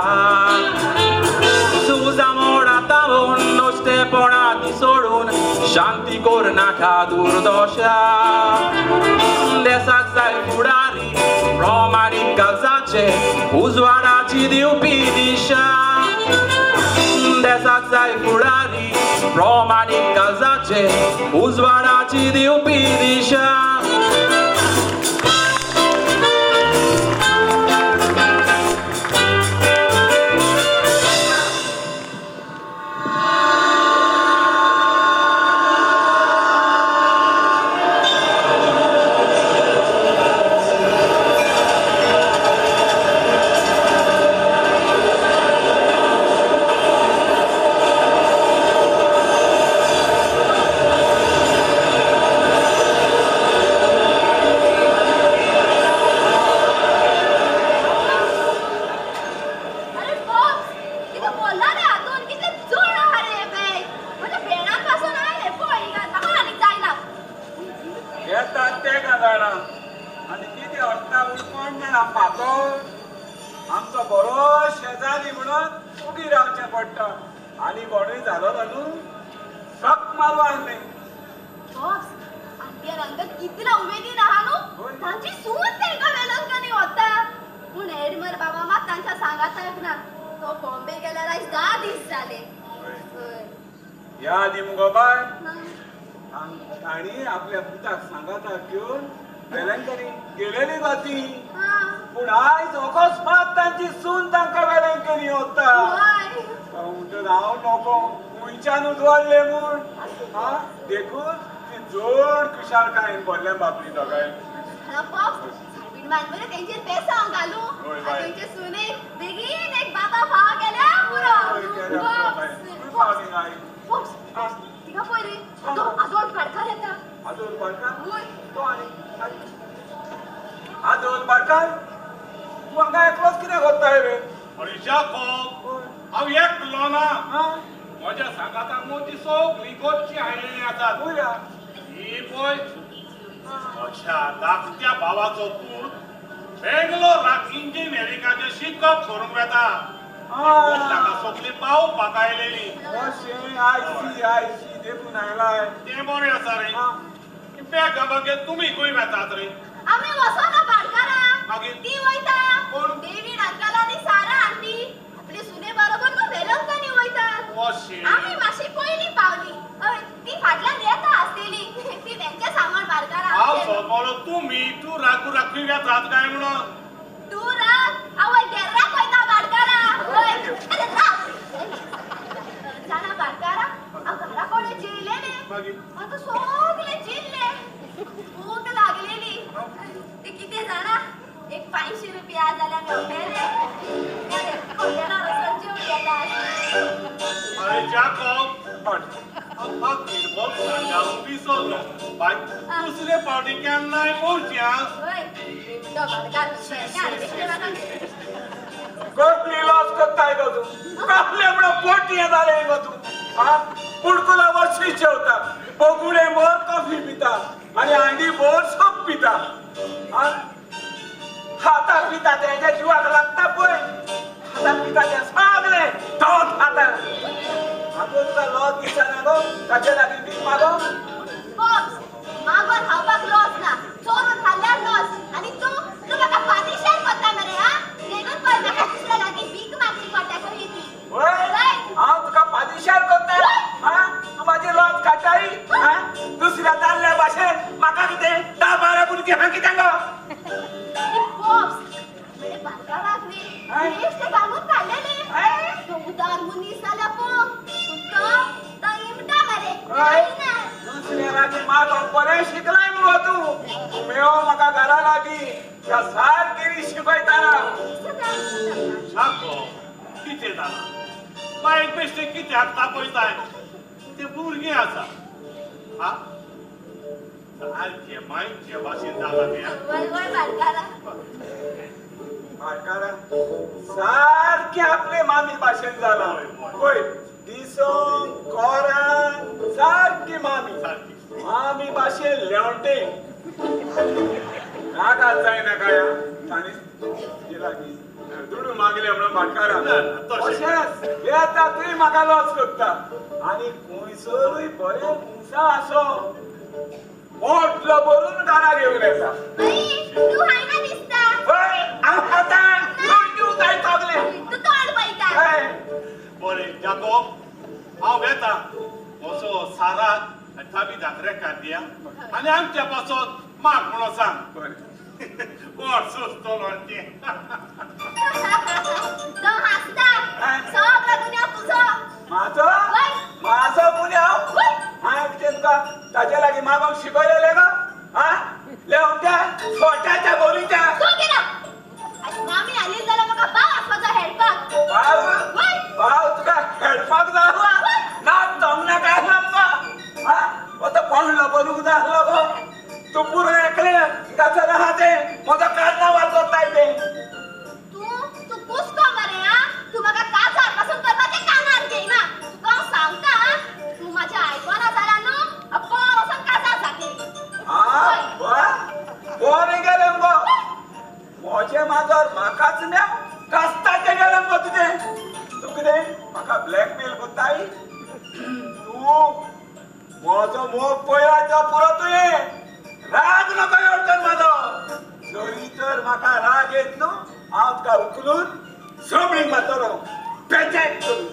A: तुझा मोडा तावून नोश्टेपणा ती सोडून शांती कोर नाका दुर्दशा देसाक जाय फुडारी प्रमाणीक काळजाचे उजवाडाची दिवपी दिशा देसाक जाय फुडारी प्रमाणीक काळजाचे उजवाडाची दिवपी दिशा आमचो बरो शेजारी म्हणून उगी रावचें पडटा आनी कोणूय जालो न्हू सक मारू आसलें
G: बॉस आंटी रंगत कितला उमेदीन आहा न्हू तांची सून तेंका वेलंकनी वता पूण एडमर बाबा मात तांच्या सांगात ना तो बॉम्बे गेल्यार आयज 10 दीस जाले
A: या दी मुगो बाय ताणी आपल्या पुताक सांगाता घेवन वेलंकनी गेलेली गती पूण आयज अकस्मात तांची सून तांकां वेलंकनी वता म्हणटून हांव नको खुंयच्यानूच वळ्ळें म्हूण देखून ती जोड कुशालकायेन भरल्या बापली दोगांय
G: बरे तेंचेर पेसांव घालू तेंचे सुनेक बेगीन एक बाबा फाव केल्या पुरो तिका पळय रे आदोळ भाडकार येता
A: आदोळ भाडकार तो आनी आदोळ भाडकार तूं हांगा एकलोच कितें करताय रे
F: अरे जाकोब हांव एकलो ना म्हज्या सांगाताक मोठी सगळी गोडची आयलेली आसात ही पळय म्हज्या धाकट्या भावाचो पूत वेगळो इंजिनियरिंगाचे शिकप करूंक येता ताका सोपली पावपाक आयलेली
A: आयसी देखून आयलाय
F: ते बरें आसा रे बेगा बागे तुमी खंय वेतात रे
G: आम्ही वसोना भाटकारा
F: मागीर?
G: ती वयता
F: कोण?
G: डेव्हिड अंकल आणि सारा आंटी आपली सुने बरोबर न्हू वेलंकनी वयतात
F: वॉशे
G: आम्ही माशी पयली पावली हय ती फाटल्यान येता आसलेली ती तेंचे सामान भाटकारा
F: हांव सोबलो तू राखू राखी वेतात काय म्हणून
G: तू राग आवय गेर्राक वयता भाटकारा हय अरे राग जाणा भाटकारा हांव घरा कोणे जेयलेले
F: मागीर?
G: आता सगळे जिल्ले भूक लागलेली ते किती जाणा एक 500 रुपया जाल्यार मेळटले खोल्याला रसन जेवण येतात
F: अरे जाकोब अप्पा किरबो सांगावून विसरलो बाय दुसरे पावटी केन्नाय पळोवची आं
G: होय तो भाटकार
A: कसली लॉस करताय गो तू कसले म्हणून पोटी येणारे गो तू हा पुडकुला वर्षी जेवता बोगुडे मोर कॉफी पिता आणि अंडी बोर सूप पिता हा हातात पिता त्याच्या जीवाक लागता पळय हातात पिता ते सगळे तोच हातात हातून तुका लॉस दिसना गो ताचे लागीं भीक मागो
G: बॉक्स मागून खावपाक लॉस ना चोरून खाल्ल्यार लॉस आणि तू म्हाका पादिशार करता मरे हा देखून पळय म्हाका दुसऱ्या लागीं भीक मागची पडटा खंय ती
A: हांव तुका पादिशार करता हा तू माझी लॉस काटाई हा दुसऱ्या जाल्ल्या भाशेन म्हाका कितें 10-12 भुरगीं हा कितें गो
G: बॉक्स मेरे भाटकाराक रे टेस्ट घालून काडलेले तो उदार मनीस जाल्या तो इमटा मरे ना
A: दुसऱ्या लागीं मागो बरें शिकलाय मुगो तू मेळो म्हाका घरा लागीं त्या सारकेरी शिकयताना
F: जाकोब कितें जालां बायक बेश्टे कित्याक तापयताय ते भुरगीं आसा हा सारके मायचे भाशेन जाला ते
G: वय वय भाटकारा
A: भाटकारा सारखे आपले मामी भाशेन जाला पळय दिसोंक कोरांक सारकी मामी
F: सारकी
A: मामी भाशेन लेवटे रागात जायना काय ताणी तुजे लागीं दुडू मागले म्हणून भाटकारा अशेंच हे आतां तुवें म्हाका लॉस करता आनी खंयसरूय बरें मुसा आसो मोठलो भरून घरा घेवन येता
G: तू हायना दिसता
A: हय हांव खाता तू काय तागले
G: तू तोंड पळयता
A: हय
F: बरें जाकोब हांव येता असो साराक थाबी दाखरेकार दिया आनी आमच्या पासत माग म्हणून सांग
A: बरें
F: कोण सुचतलो ते
G: तो हसता सगळा दुनिया तुझो
A: माझो माझो पुण्याव हांवें कितें तुका ताचे लागीं मागोंक शिकयलेले गो हा लेवट्या फोट्याच्या बोलीच्या
G: तू गेला आनी मामी आली जाल्यार म्हाका बाव आसपाचो हेडपाक
A: भाव तुका हेडपाक जाय ना जमना काय सांगता हा तो कोणलो बरूंक जाय आसलो गो तू पुरो एकले ताचो राहते म्हजो कार्नावाल करताय ते
G: तू कुस्को मरे हा तू म्हाका काजार पासून करपाचें कानार घेयना तुका हांव सांगता तू म्हाजें आयकना जाल्यार न्हू अप्पा वचून काजार जातली
A: हा कोणी गेले मगो म्हजे माजर म्हाकाच नेव कास्ताचे गेले मगो तुजें तू कितें म्हाका ब्लॅकमेल कोत्ताय तू म्हजो मोग पळयलाचो पुरो तुवें राग नका येवचो म्हाजो जरी तर म्हाका राग येत न्हू हांव तुका उखलून सोमळीक मारतलो पेचॅक करून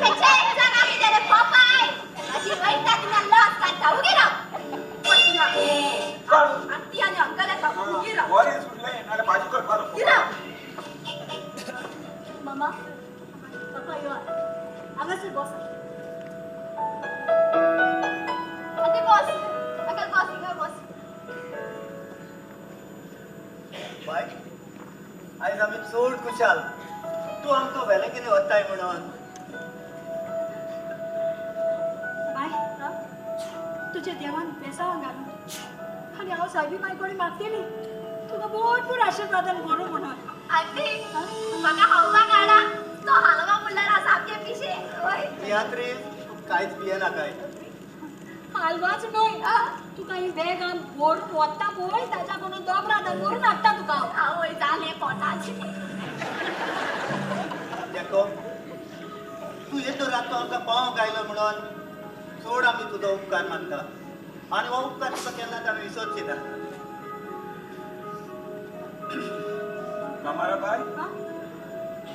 G: पेचॅक जागा कितें रे पोपाय म्हाजी वयता तिना लॉस काडटा उगी राव पटना
A: कोण
G: आंटी आनी अंकल येता उगी राव
A: बरें सुटलें नाल्यार भाजी करपाक
G: उगी राव
C: मामा पप्पा यो हांगासर बस
G: आंटी बस अंकल बस हिंगा बस
D: बाय आयज आमी चड खुशाल तू आमकां वेलंकिनी वताय म्हणून
C: बाय तुझ्या देवान बेसांव घालून आनी हांव सायबी माय कोणी मागतेली तुका भरपूर आशिर्वादान बरो म्हणून
G: आंटी म्हाका हलवा काडा तो हलवा म्हणल्यार आसा आमचे पिशे ओय
D: तियात्रीस कांयच भियेना काय
C: हालवाच न्हय तुका ही बॅगान व्हरून वता पळय ताच्या कोणून दोबरादान व्हरून हाडटा तुका हांव.
G: आवय जाले पोटाची.
D: देखो तू येतो रातचो आमकां पावोवंक आयलो म्हणून चड आमी तुजो उपकार मानता आनी हो उपकार तुका केन्नाच आमी विसरचीना.
A: कमाराबाई
C: हा?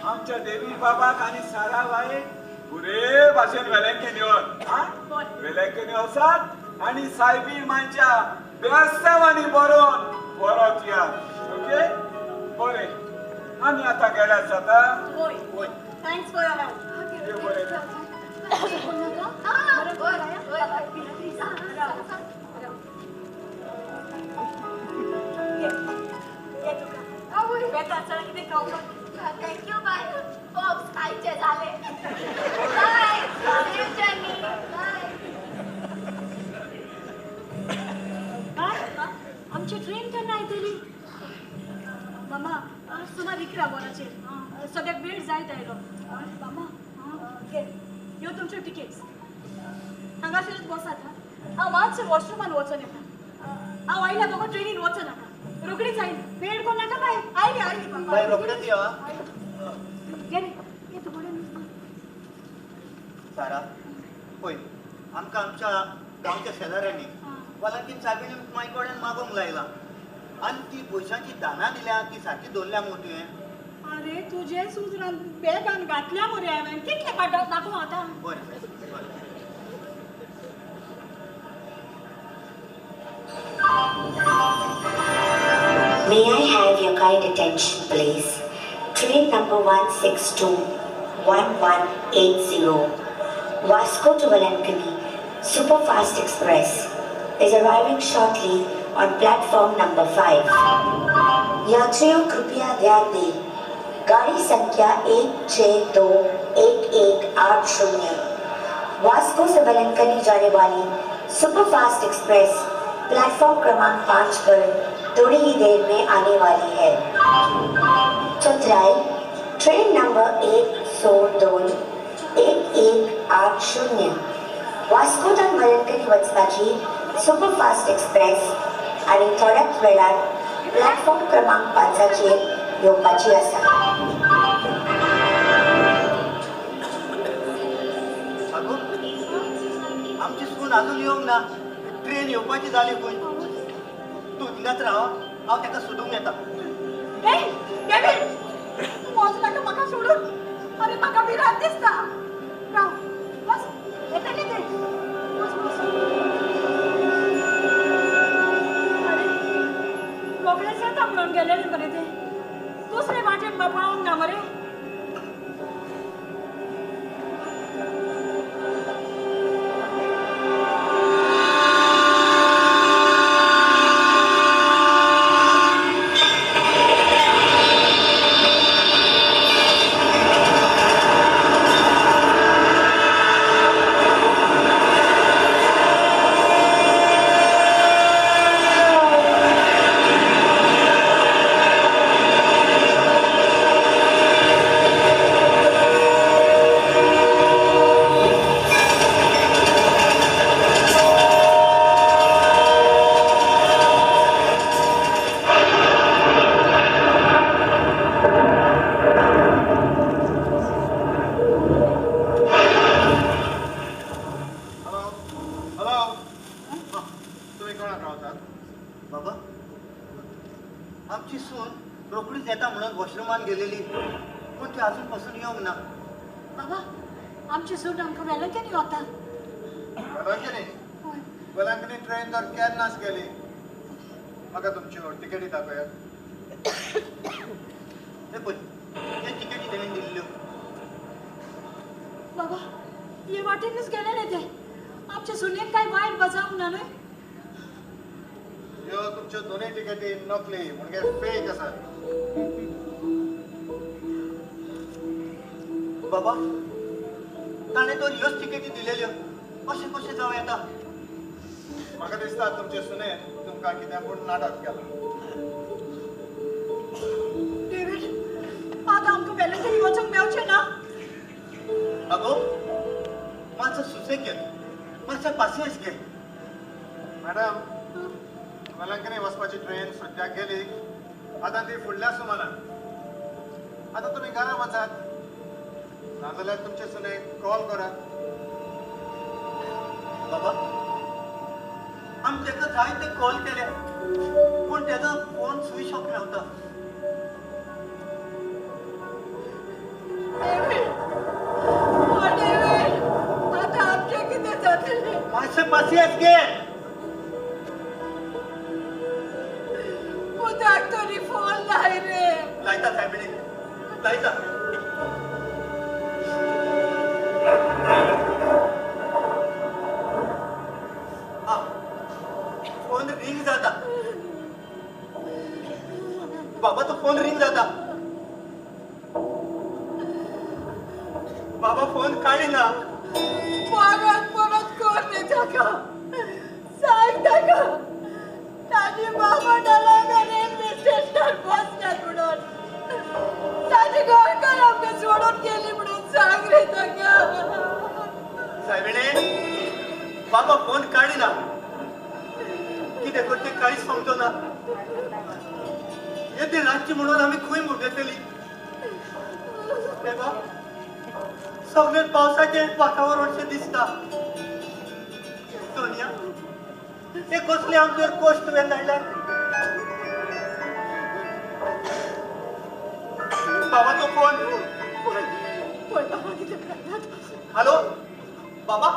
A: आमच्या देवी बाबाक आणि साराबाईक पुरे भाशेन वेलेंकेन येवन वेलेंकेन वसात आणि सायबी मांच्या बेसांवांनी बरोवन परत या. ओके बरे आमी आतां गेल्यार जाता.
C: होय
D: होय
C: थँक्स फॉर युअर
A: देव बरें
C: हेल्प.
G: Thank you bye. पॉप्स खायचे झाले. बाय. जेनी. बाय.
C: आमची ट्रेन केन्ना येतली? मामा सुमार 11 वरांचेर सगळ्याक वेळ जायत आयलो. मामा घे ह्यो तुमच्यो टिकेट्स. हांगासरच बसात. हांव मातशें वॉशरुमान वचून येता. हांव आयल्या बगो ट्रेनीन वचूं नाका. रोखडीच आयली. वेळ कोण नाका बाय. आयली आयली
D: बाय
C: बाबा.
D: रोखडेच यो.
C: घे रे येता बरें न्हू.
D: सारा पळय आमकां आमच्या गांवच्या शेजाऱ्यांनी वलांकीन सायबीण माय कडेन मागोंक लायला आनी ती पयशांची दानां दिल्या ती सारकी दवरल्या मुगो तुवें.
C: अरे तुजे सुजरान बॅगान घातल्या मरे हांवें. कितले पाठवत दाखोव आतां.
D: बरें बरें.
H: May I have your kind attention, please? Train number 162-1180, Vasco to Velankani, Superfast Express, is arriving shortly on platform number 5. यात्रियों कृपया ध्यान दें, गाड़ी संख्या 1621180, वास्को से वेलंकनी जाने वाली सुपरफास्ट एक्सप्रेस प्लेटफॉर्म क्रमांक 5 पर थोड़ी ही देर में आने वाली है. चतुराई ट्रेन नंबर 102-1180 वास्को ता वेलंकनी वचपाची सुपरफास्ट एक्सप्रेस आणि थोड्याच वेळात प्लॅटफॉर्म क्रमांक 5चेर येवपाची आसा.
D: आगो आमची सून अजून येवंक ना. ट्रेन येवपाची जाली खंय. तूं हिंगाच राव हांव ताका सोदूंक येता.
C: ए डेव्हिड तूं वच नाका म्हाका सोडून. अरे म्हाका भिरांत दिसता. राव बस येतले ते. बस बस. अरे रोखडेच येता म्हणून गेलेले मरे ते. दुसरे वाटेन पावोंक ना मरे.
D: बाबा आमची सून रोखडीच येता म्हणून वॉशरुमान गेलेली पण ती अजून पासून येवंक ना.
C: बाबा आमची सूट आमकां वेलंकनी वता.
I: वेलंकनी ट्रेन तर केन्नाच गेली. म्हाका तुमच्यो तिकेटी दाखयात.
D: हे पळय हे तिकेटी तेणेन दिल्ल्यो.
C: बाबा हे वाटेनच गेलेले ते. आमच्या सुनेक काय वायट बजावंक ना न्हय.
I: ह्यो तुमच्यो दोनूय तिकेटी नकली म्हणजे फेक आसात.
D: बाबा ताणें तर ह्योच तिकेटी दिलेल्यो. अशें कशें जावं येता.
I: म्हाका दिसता तुमचे सुनेन तुमकां कितें पूण नाटक केलां.
C: डेव्हिड आतां आमकां वेलंकनी वचूंक मेळचें ना.
D: अगो मातसो सुसेग घे मातसो पासियन्स घे.
I: मॅडम वेलंकनी वचपाची ट्रेन सद्याक गेली आतां ती फुडल्या सुमारान आतां तुमी घरा वचात नाजाल्यार तुमचे सुनेक कॉल करात
D: बाबा आमी ताका जायते कॉल केले पूण ताजो फोन स्विच ऑफ रावता
C: आता आमचे किती जातले
D: मातशें पासियेंस घे
C: उद्याक तरी फोन नाही रे
D: लायता सायबिणी लायता हा फोन रिंग जाता बाबा तो फोन रिंग जाता बाबा फोन काढीना
C: मागात परत कोण नाही टाका सांग टाका ताजी बाबा डाला रेल्वे स्टेशन बसण्यात म्हणून ताजी गोरकार आमका सोडून गेली म्हणून सांग रे टाका
D: सायबिणे बाबा फोन काढीना कितें करते काळीच समजना येते रातची म्हणून आम्ही खंय मुगेतली तेव्हा सगळे पावसाचे वातावरणशे दिसता सोनिया हे कसले आमचेर कोश्ट तुवें धाडल्यात बाबा तो फोन हॅलो बाबा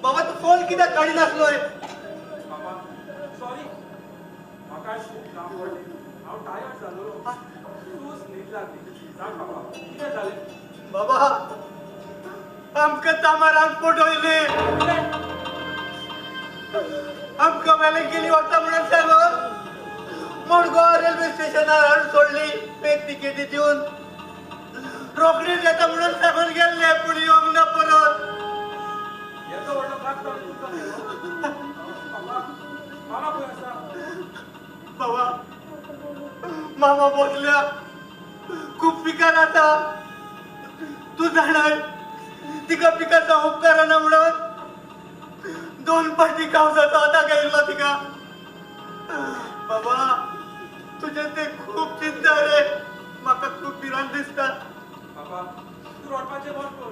D: बाबा तू फोन कित्याक काडिनासलोय
A: बाबा सॉरी म्हाका आज खूब काम पडलें हांव टायर्ड जालों तूंच न्हीद लागली सांग बाबा कितें जालें
D: बाबा आमकां तामारान पडोयले आमकां वेलें गेली वखदां म्हणून सांगून मडगांव रेल्वे स्टेशनार हाडून सोडली पेक तिकेटी दिवन रोखडीच येता म्हणून सांगून गेल्ले पूण येवंक ना परत
A: येदो व्हडलो कागद तुका दिलो बाबा मामा खंय आसा
D: बाबा मामा बसल्या खूप पिकार आता तू जाणार तिका पिकाचा उपकार ना म्हणून 2 पाटी कावसाचा आता गेला तिका बाबा तुझे ते खूप चिंता रे म्हाका खूप पिरान दिसता
A: बाबा तू रडपाचें बंद कर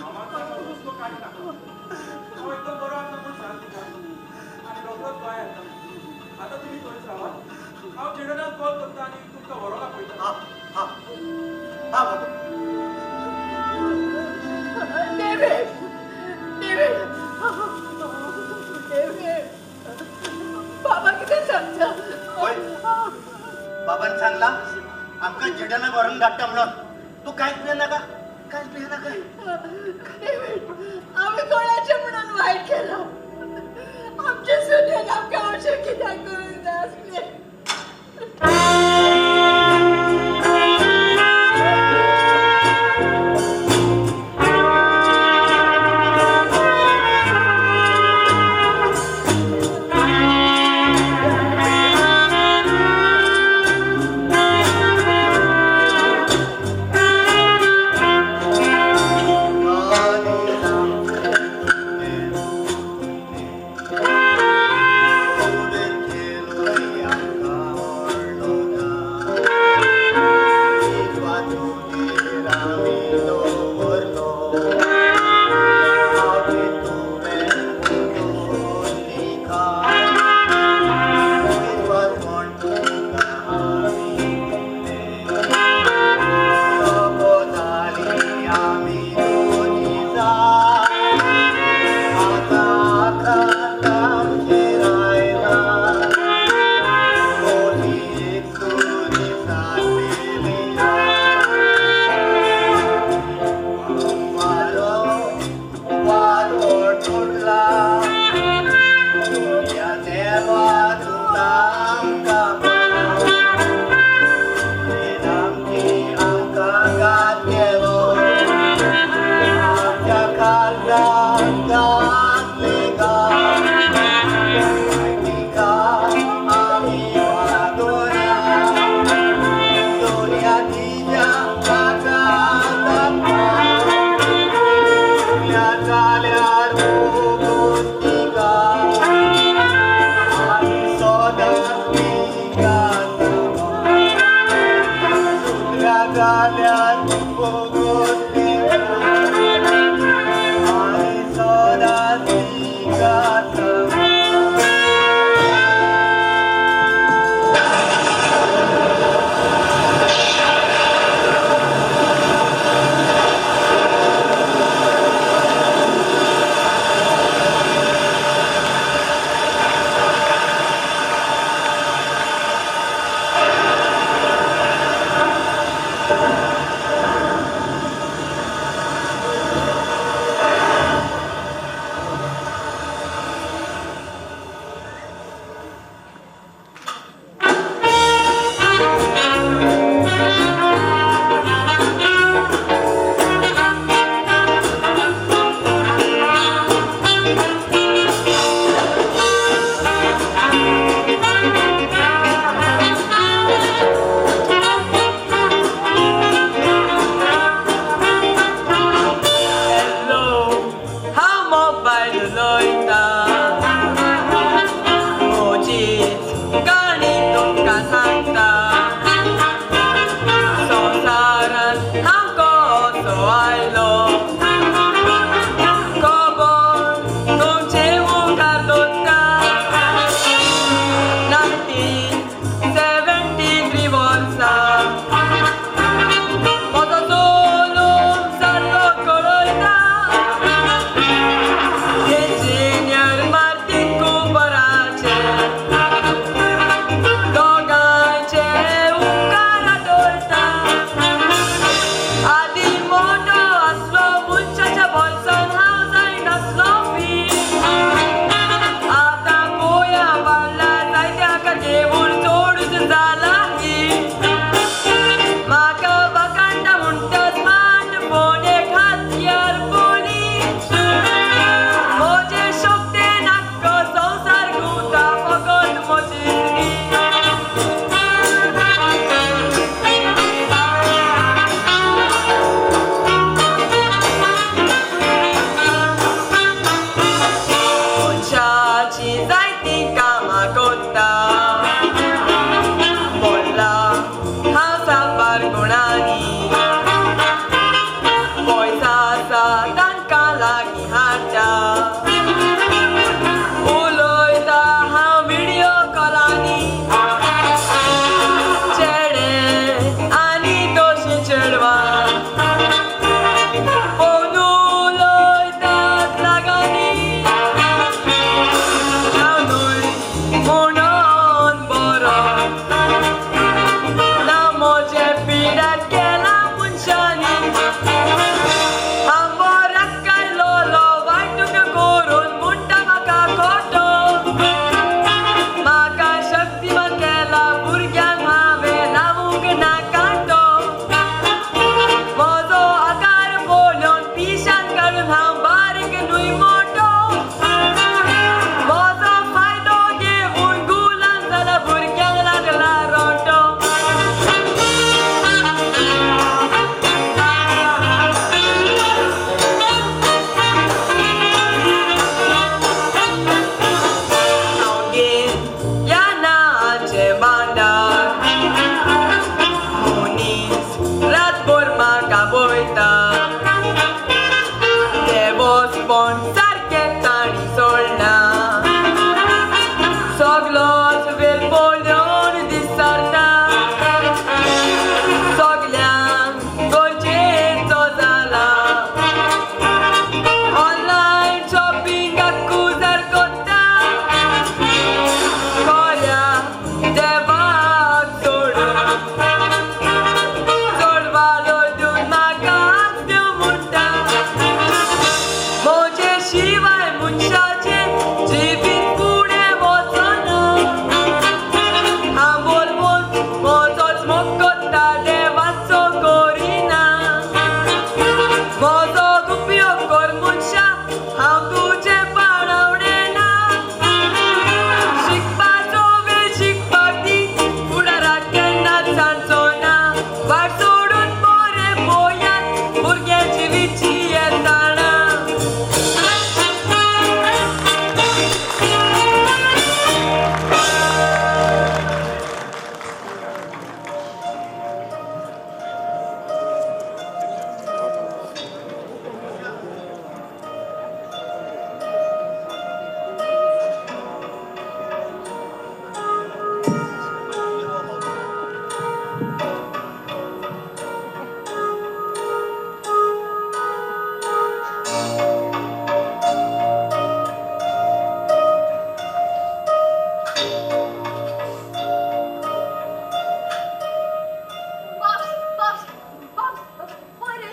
A: मामाचो हुस्को काडी नाका हांव एकदम बरो आसा म्हूण सांग तिका आनी रोखडोच गोंय येता आतां तुमी थंयच रावात हांव जेडनाक कॉल करता आनी तुमकां व्हरोंक पळयता
D: हा हा हा बाबा
C: डेव्हिड डेव्हिड डेव्हिड बाबा किती सांगता
D: होय बाबान सांगला आमकां जेडना व्हरून धाडटा म्हणून तू कांयच भियेनाका कांयच भियेनाका
C: डेव्हिड आम्ही कोणाचे म्हणून वाईट केलं आमच्या सुनेन आमकां अशें कित्याक करूंक जाय आसलें
B: आधी मोठो असलो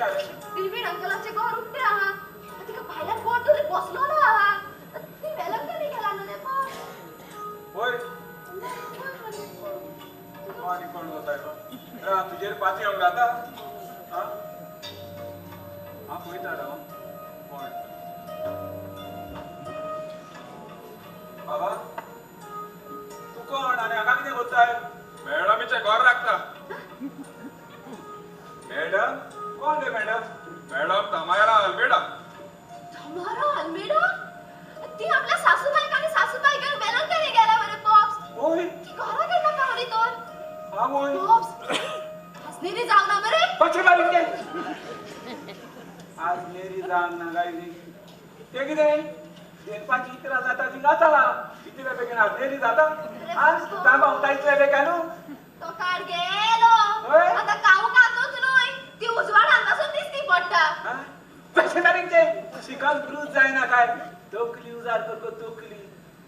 A: जालें
G: डेव्हिड अंकलाचे घर उठते आहात तिका भायल्यान कोण तरी बसलो आहात ती वेलंकनी गेला न्हू पण
A: होय आणि कोण होताय तुझे पाती येऊन गाता हा पळयता कोण बाबा तू कोण आणि हाका कितें करताय मॅडमीचे घर राखता मॅडम कोण रे मॅडम मॅडम तमायरा अल्मेडा
G: तुम्हारा अल्मेडा ती आपल्या सासूबाई आणि सासूबाई घेऊन वेलंकनी गेला बरे पॉप्स
A: होय
G: ती घरा गेला का हरी तर
A: हा होय
G: पॉप्स हसनेरी जाऊ ना बरे
A: पछे मारून घे आज मेरी जान ना गायली ते कितें देवपाची इतरा जाता ती गाताला इतल्या बेगीन आज मेरी जाता आज तांबा उता इतल्या बेगानू
G: तो काढ गेलो
A: होय?
G: आता काऊ कातोच न्हय ती उजवाड हातासून दिसती पडटा
A: पछे मारींचे शिकल ब्रूज जायना काय तोकली उजार करको तोकली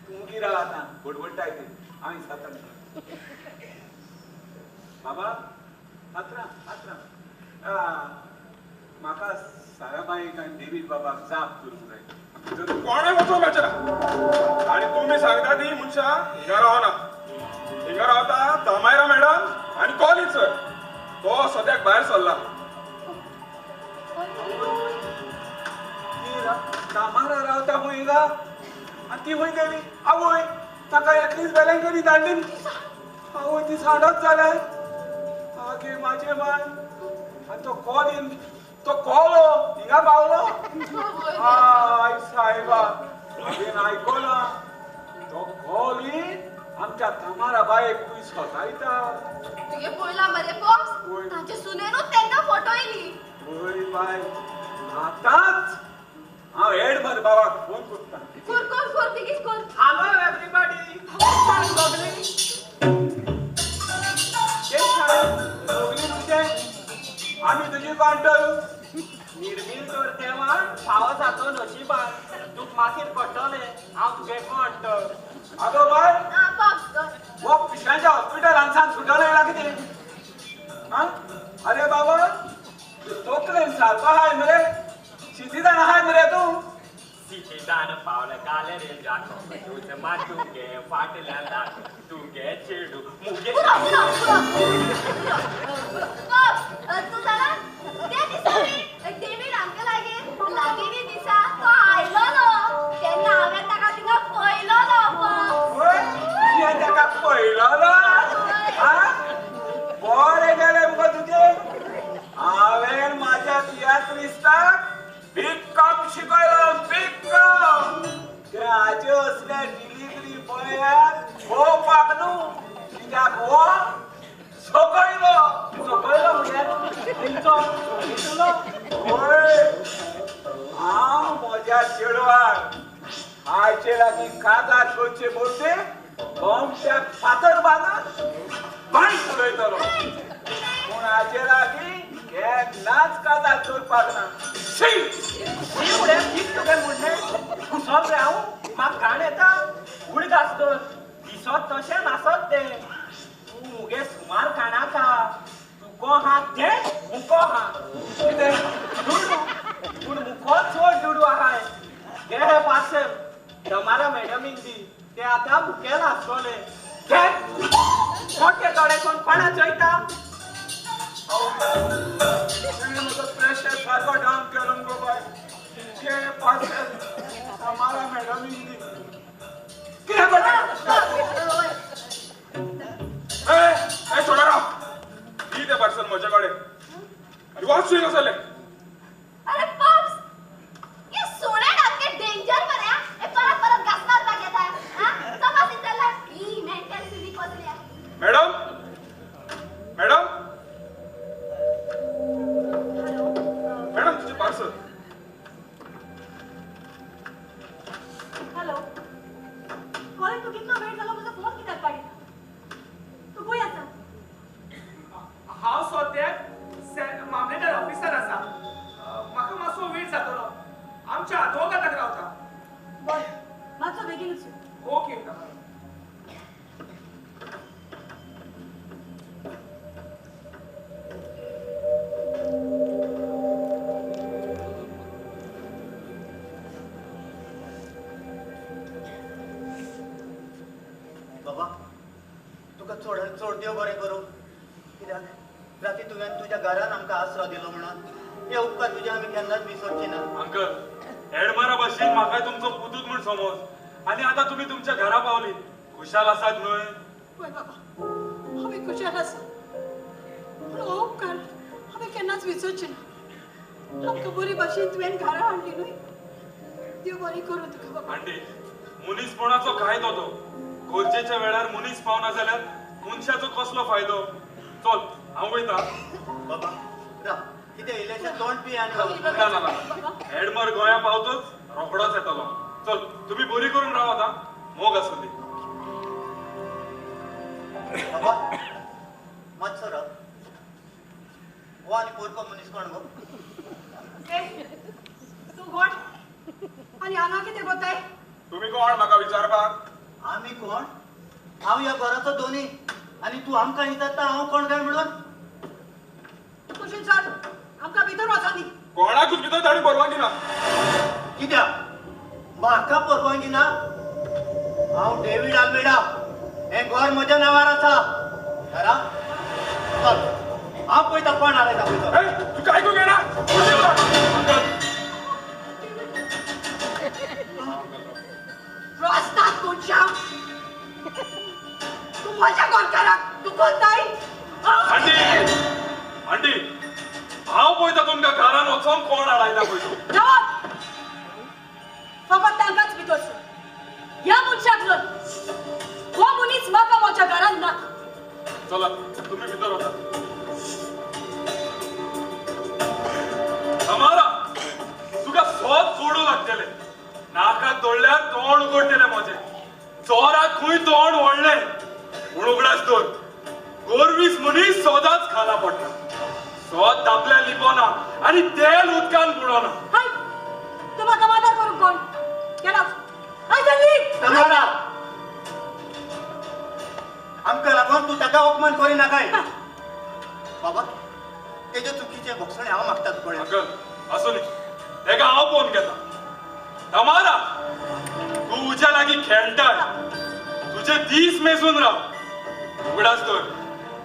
A: तू गिरा आता बडबडटाय ते आम्ही साता बाबा हात्रा म्हाका साराबाईक आनी डेव्हिड बाबाक जाप करूंक जाय कोणे वचो बेचारा आणि तुम्ही सांगता ती मनशा हिंगा रावना हिंगा रावता तमायरा मॅडम आणि कॉलेज सर तो सद्याक भायर सरला तमारा रावता हुंय गा आणि ती हुंय गेली आवय ताका एकलीच वेलंकनी धाडली आवय ती सांडत जाल्यार आगे माझे माय आणि तो कॉलीन तो कॉलो हिंगा पावलो हाय साहेबा हांवें आयकोला तो कॉलीन आमच्या तमारा बायेक पयसो लायता
G: तुगे पळयला मरे पॉप्स
A: होय.
G: ताचे सुनेनूच तेंका फोटो येयली
A: होय बाय आताच हांव हेडभर बाबाक फोन करता
G: कोर बेगीन कोर
E: हॅलो एव्हरीबॉडी
A: सगळी तुझे आम्ही तुझी काउंटर
E: निर्मील तर तेव्हा पावस जातो नशिबान तूक मागीर पडटले हांव तुगे कोंट
A: आगो बाय
G: आ पॉप्स कर
A: वो पिशव्यांच्या हॉस्पिटलांसान सुटलो येला कितें हा अरे बाबा तोकलेन सारको आहाय मरे शितीदान आहाय मरे तूं
E: सिटीदान पावलं काले रे जातो तुझं मातुगे फाटल्या दाट तुगे चेडू मुगे
G: पॉप्स तू जाणा त्या दिसांनी डेव्हिड अंकल लागीनी दिसा तो आयलो न्हू तेन्ना हांवें ताका थिंगा पळयलो न्हू
A: होय तुझे ताका पळयलो ना हा बरें गेलें मुगो तुजें हांवें म्हाज्या तियात्रिस्ताक बिग शिकयलो बिग ते हाजे असले डिलिव्हरी बॉयाक पळोवपाक न्हू कित्याक हो सकयलो म्हणजे खंयचो होय हांव म्हज्या चेडवाक हाचे लागीं काजार करचे बोलते गोमट्याक फातर बांदून बांय उडयतलो पूण हाचे लागीं केन्नाच काजार करपाक ना शी
E: फुडें कित तुगे म्हणणें कुसोल रे हांव म्हाका घाण येता उडीत आसत दिसत तशें नासत तें तूं मुगे सुमार खाणाका तुको हा ते मुको हा कितें दुडू पूण मुको चड दुडू आहाय घे हे पार्सल तमारा मॅडमीक दी ते आतां भुकेल आसतले घे मोठे तोडे कोण कोणा चयता
A: म्हजो प्रेशर सारको डावन केलो गो बाय ते पार्सल हमारा मॅडम कितें करता ए सोडा राव दी ते पार्सल म्हजे कडेन आनी वाचूय नसले
G: अरे पॉप्स ये सोने डाके डेंजर मरे ए परत घासणार का घेता हां तपासित त्याला ई मेंटल सिली पसल्या
A: मॅडम मॅडम मॅडम तुझे पार्सल
C: हॅलो कॉलेज तू कितना वेळ झाला तुझा फोन कित्याक काडिना तू खंय आसा
E: हांव सद्याक मामलेदार ऑफिसर आसा म्हाका मातसो वेळ जातलो आमच्या आदवोगादाक रावता
C: बरें मातसो बेगीनूच यो.
E: ओके
D: चड देव बरें करूं कित्याक राती तुवें तुज्या घरान आमकां आसरो दिलो म्हणून हे उपकार तुजे आमी केन्नाच विसरची ना
A: अंकल हेडमारा भाशेन म्हाका तुमचो पुतूत म्हूण समज आनी आतां तुमी तुमच्या घरा पावली खुशाल आसात न्हय
C: होय बाबा आमी खुशाल आसा पूण हो उपकार आमी केन्नाच विसरची ना आमकां बरी भाशेन तुवें घरा हाडली न्हय देव बरें करूं तुका बाबा
A: आंटी मनीसपणाचो कायदो तो गरजेच्या वेळार मनीस पावना जाल्यार मनशाचो कसलो फायदो चल हांव वयता
D: बाबा राव कितें इल्लेशें तोंड पी आनी राव.
A: ना ना ना हेडमर गोंया पावतोच रोखडोच येतलो चल तुम्ही बरी करून राव आता मोग आसूं दी
D: बाबा मातसो राव हो आनी पोरको मनीस कोण गो
C: तू कोण आणि हांगा कितें कोताय
A: तुम्ही कोण म्हाका विचारपाक
D: आमी कोण हांव ह्या घराचो दोनी आनी तूं आमकां विचारता हांव कोण काय म्हणून
C: कुशीन चल आमकां भितर वचा न्ही
A: कोणाकूच भितर धाडी परवानगी ना
D: कित्याक म्हाका परवानगी ना हांव डेव्हिड आल्मेडा हें घर म्हज्या नांवार आसा घरा चल हांव पळयता कोण हाडयता पळयता
A: ए, तू काय करू घेणार
C: रस्त्यात तुझ्या तू माझ्या गोरकाराक तू कोणताय
A: आंटी आंटी हांव पळयता तुमकां घरान वचोन कोण हाडायला पळयता
C: जवाब फकत तांकांच भितर ह्या मनशाक धर हो मनीस म्हाका म्हज्या घरान ना
A: चला तुम्ही भितर वचा हमारा तुका सोद सोडू लागतले नाका तोडल्यार तोंड उगडटले म्हजे चोराक खंय तोंड व्हडलें पूण उगडास दवर गोरवीस मनीस सोदाच खाला पडटा सोद धापल्या लिपोना आनी तेल उदकान बुडोना
C: हाय तू म्हाका मदत करूंक कोण गेला हाय जल्दी
D: तमारा आमकां लागून तूं ताका अपमान करिनाकाय बाबा तेजे चुकीचे भोगसणे हांव मागतात पळय
A: अंकल असो न्ही तेका हांव फोन केला तमारा तू उज्या लागीं खेळटाय तुझे दीस मेजून राव उगडास दवर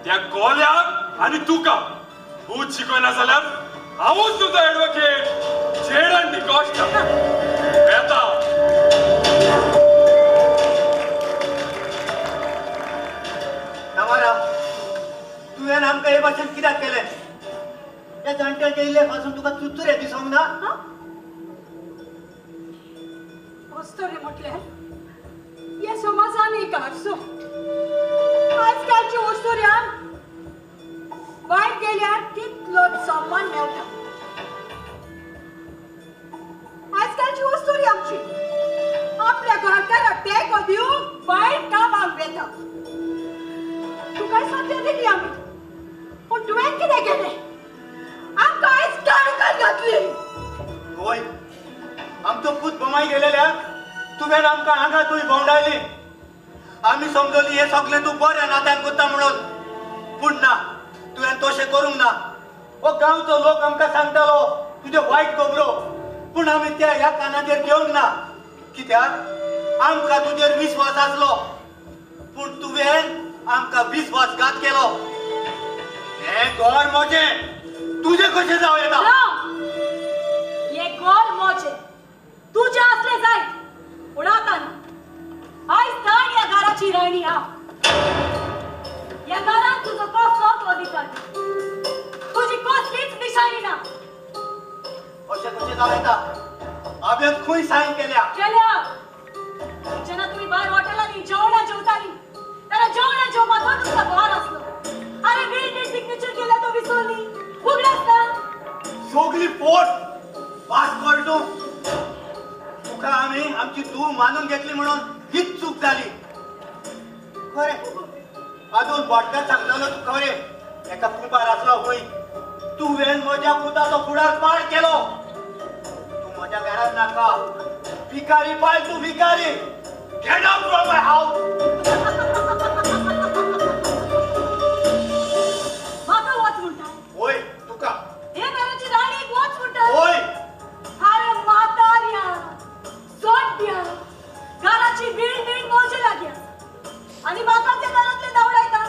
A: त्या कोल्याक आनी तुका भूत शिकयना जाल्यार हांवूच तुजो एडवोकेट जेडन डिकॉस्टा येता
D: तमारा तुवें आमकां हे भाशेन कित्याक केलें त्या जाणट्याच्या इल्ले पासून तुका चुचुरे दिसोंक ना
C: वस्तोरी म्हटल्यार ह्या समाजान एक हारसो आजकालची वस्तोऱ्यान वायट गेल्यार तितलोच सन्मान मेळटा आजकालची वस्तोरी आमची आपल्या घरकाराक तेंको दिवंक वायट कामाक वेता तुका सत्य दिली आमी पूण तुवें कितें केलें आमकां आयज काणकान घातली
D: होय आमचो पूत बोमाय गेलेल्या तुवें आमकां हांगा तुय भोंवडायली आमी समजली हे सगळें तूं बऱ्या नात्यान करता म्हणून पूण ना तुवें तशें करूंक ना हो गांवचो लोक आमकां सांगतालो तुजे वायट खबरो पूण आमी त्या ह्या कानाचेर घेवंक ना कित्याक आमकां तुजेर विश्वास आसलो पूण तुवें आमकां विश्वासघात केलो हें घर म्हजें तुजें कशें जावं येता
C: ये गोल मोजे तुझे असले जाय पूण आतां आयज ताण या घराची राणी हांव या घरात तुजो कसलोच अधिकार तुझी कसलीच निशाणी ना
D: अशें कशें जावं येता हांवें खंय सायन केल्या
C: केल्या जेन्ना तुम्ही भायर हॉटेलांनी जेवणां जेवताली तेन्ना जेवणां जेवपाचो तुमचा भार आसलो अरे वेळ सिग्नेचर केल्या तो विसरली उगडास ना
D: सगळी पोट पास करतो तुका आमी आमची तू मानून घेतली म्हणून हीच चूक जाली खरें अजून बोटकार सांगतालो तू खरें एका कुंभार आसलो पळय तुवें म्हज्या पुताचो फुडार पाड केलो तू म्हज्या घरात नाका भिकारी पाय तू भिकारी get out from my house
C: म्हाका वच म्हणटा
D: होय तुका
C: हे घराची राणी वच म्हणटा
D: होय
C: अरे म्हाताऱ्या सोड्या घराची बीड बीड मोजे लागया आणि बापाच्या घरातले दवडायता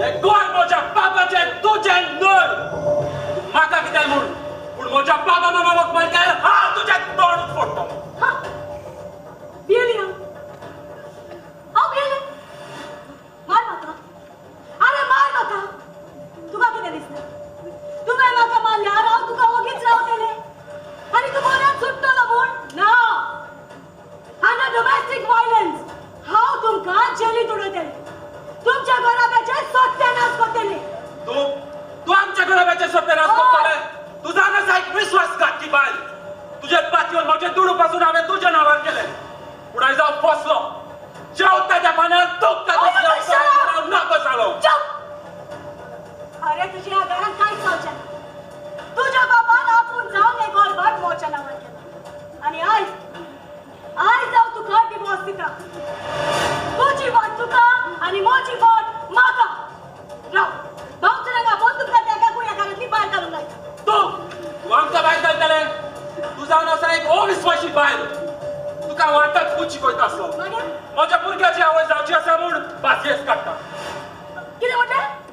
A: हे गोर म्हज्या बापाचें तुजें न्हय म्हाका कितें म्हूण पूण म्हज्या बाबा मामाक म्हणल्यार हांव तुजें तोंड फोडटलो
C: भियेली हांव भियेलें मार म्हाका अरे मार म्हाका तुका कितें दिसता तुवें म्हाका मारल्यार हांव तुका ओगीच रावतलें आनी तूं बरें सुट्टलो म्हूण ना हांगा डोमेस्टीक वायलन्स हांव तुमकां जेलींत उडयतलें तुमच्या घराब्याचे सत्यानाश करतलें
A: तू आमच्या घराब्याचे सत्यानाश करतले तुझा नसा एक विश्वासघाती बाय तुझे पातयेवन म्हजे दुडू पासून हांवें तुज्या नांवार केलें पूण आयज हांव फसलो जेवताच्या पानार तोखता नाको जालो
C: अरे तुझ्या घरात कांयच जावचें ना तुझ्या बापान आपूण जावन एक गोरभर मोच्या नांवार केला आनी आयज हांव तुका डिवोर्स दिता तुजी वाट तुका आनी म्हजी वाट म्हाका राव भावचे रंगा बंदूक तेका कुया घरांतली भायर काडूंक जाय
A: तू आमच्या भायर घालतले तू जावन आसा एक अविश्वासी बायल तुका वाटत कुची कोयता आसलो
C: मागीर
A: म्हज्या भुरग्याची आवय जावची आसा म्हूण बाजयेस काडटा
C: कितें म्हटलें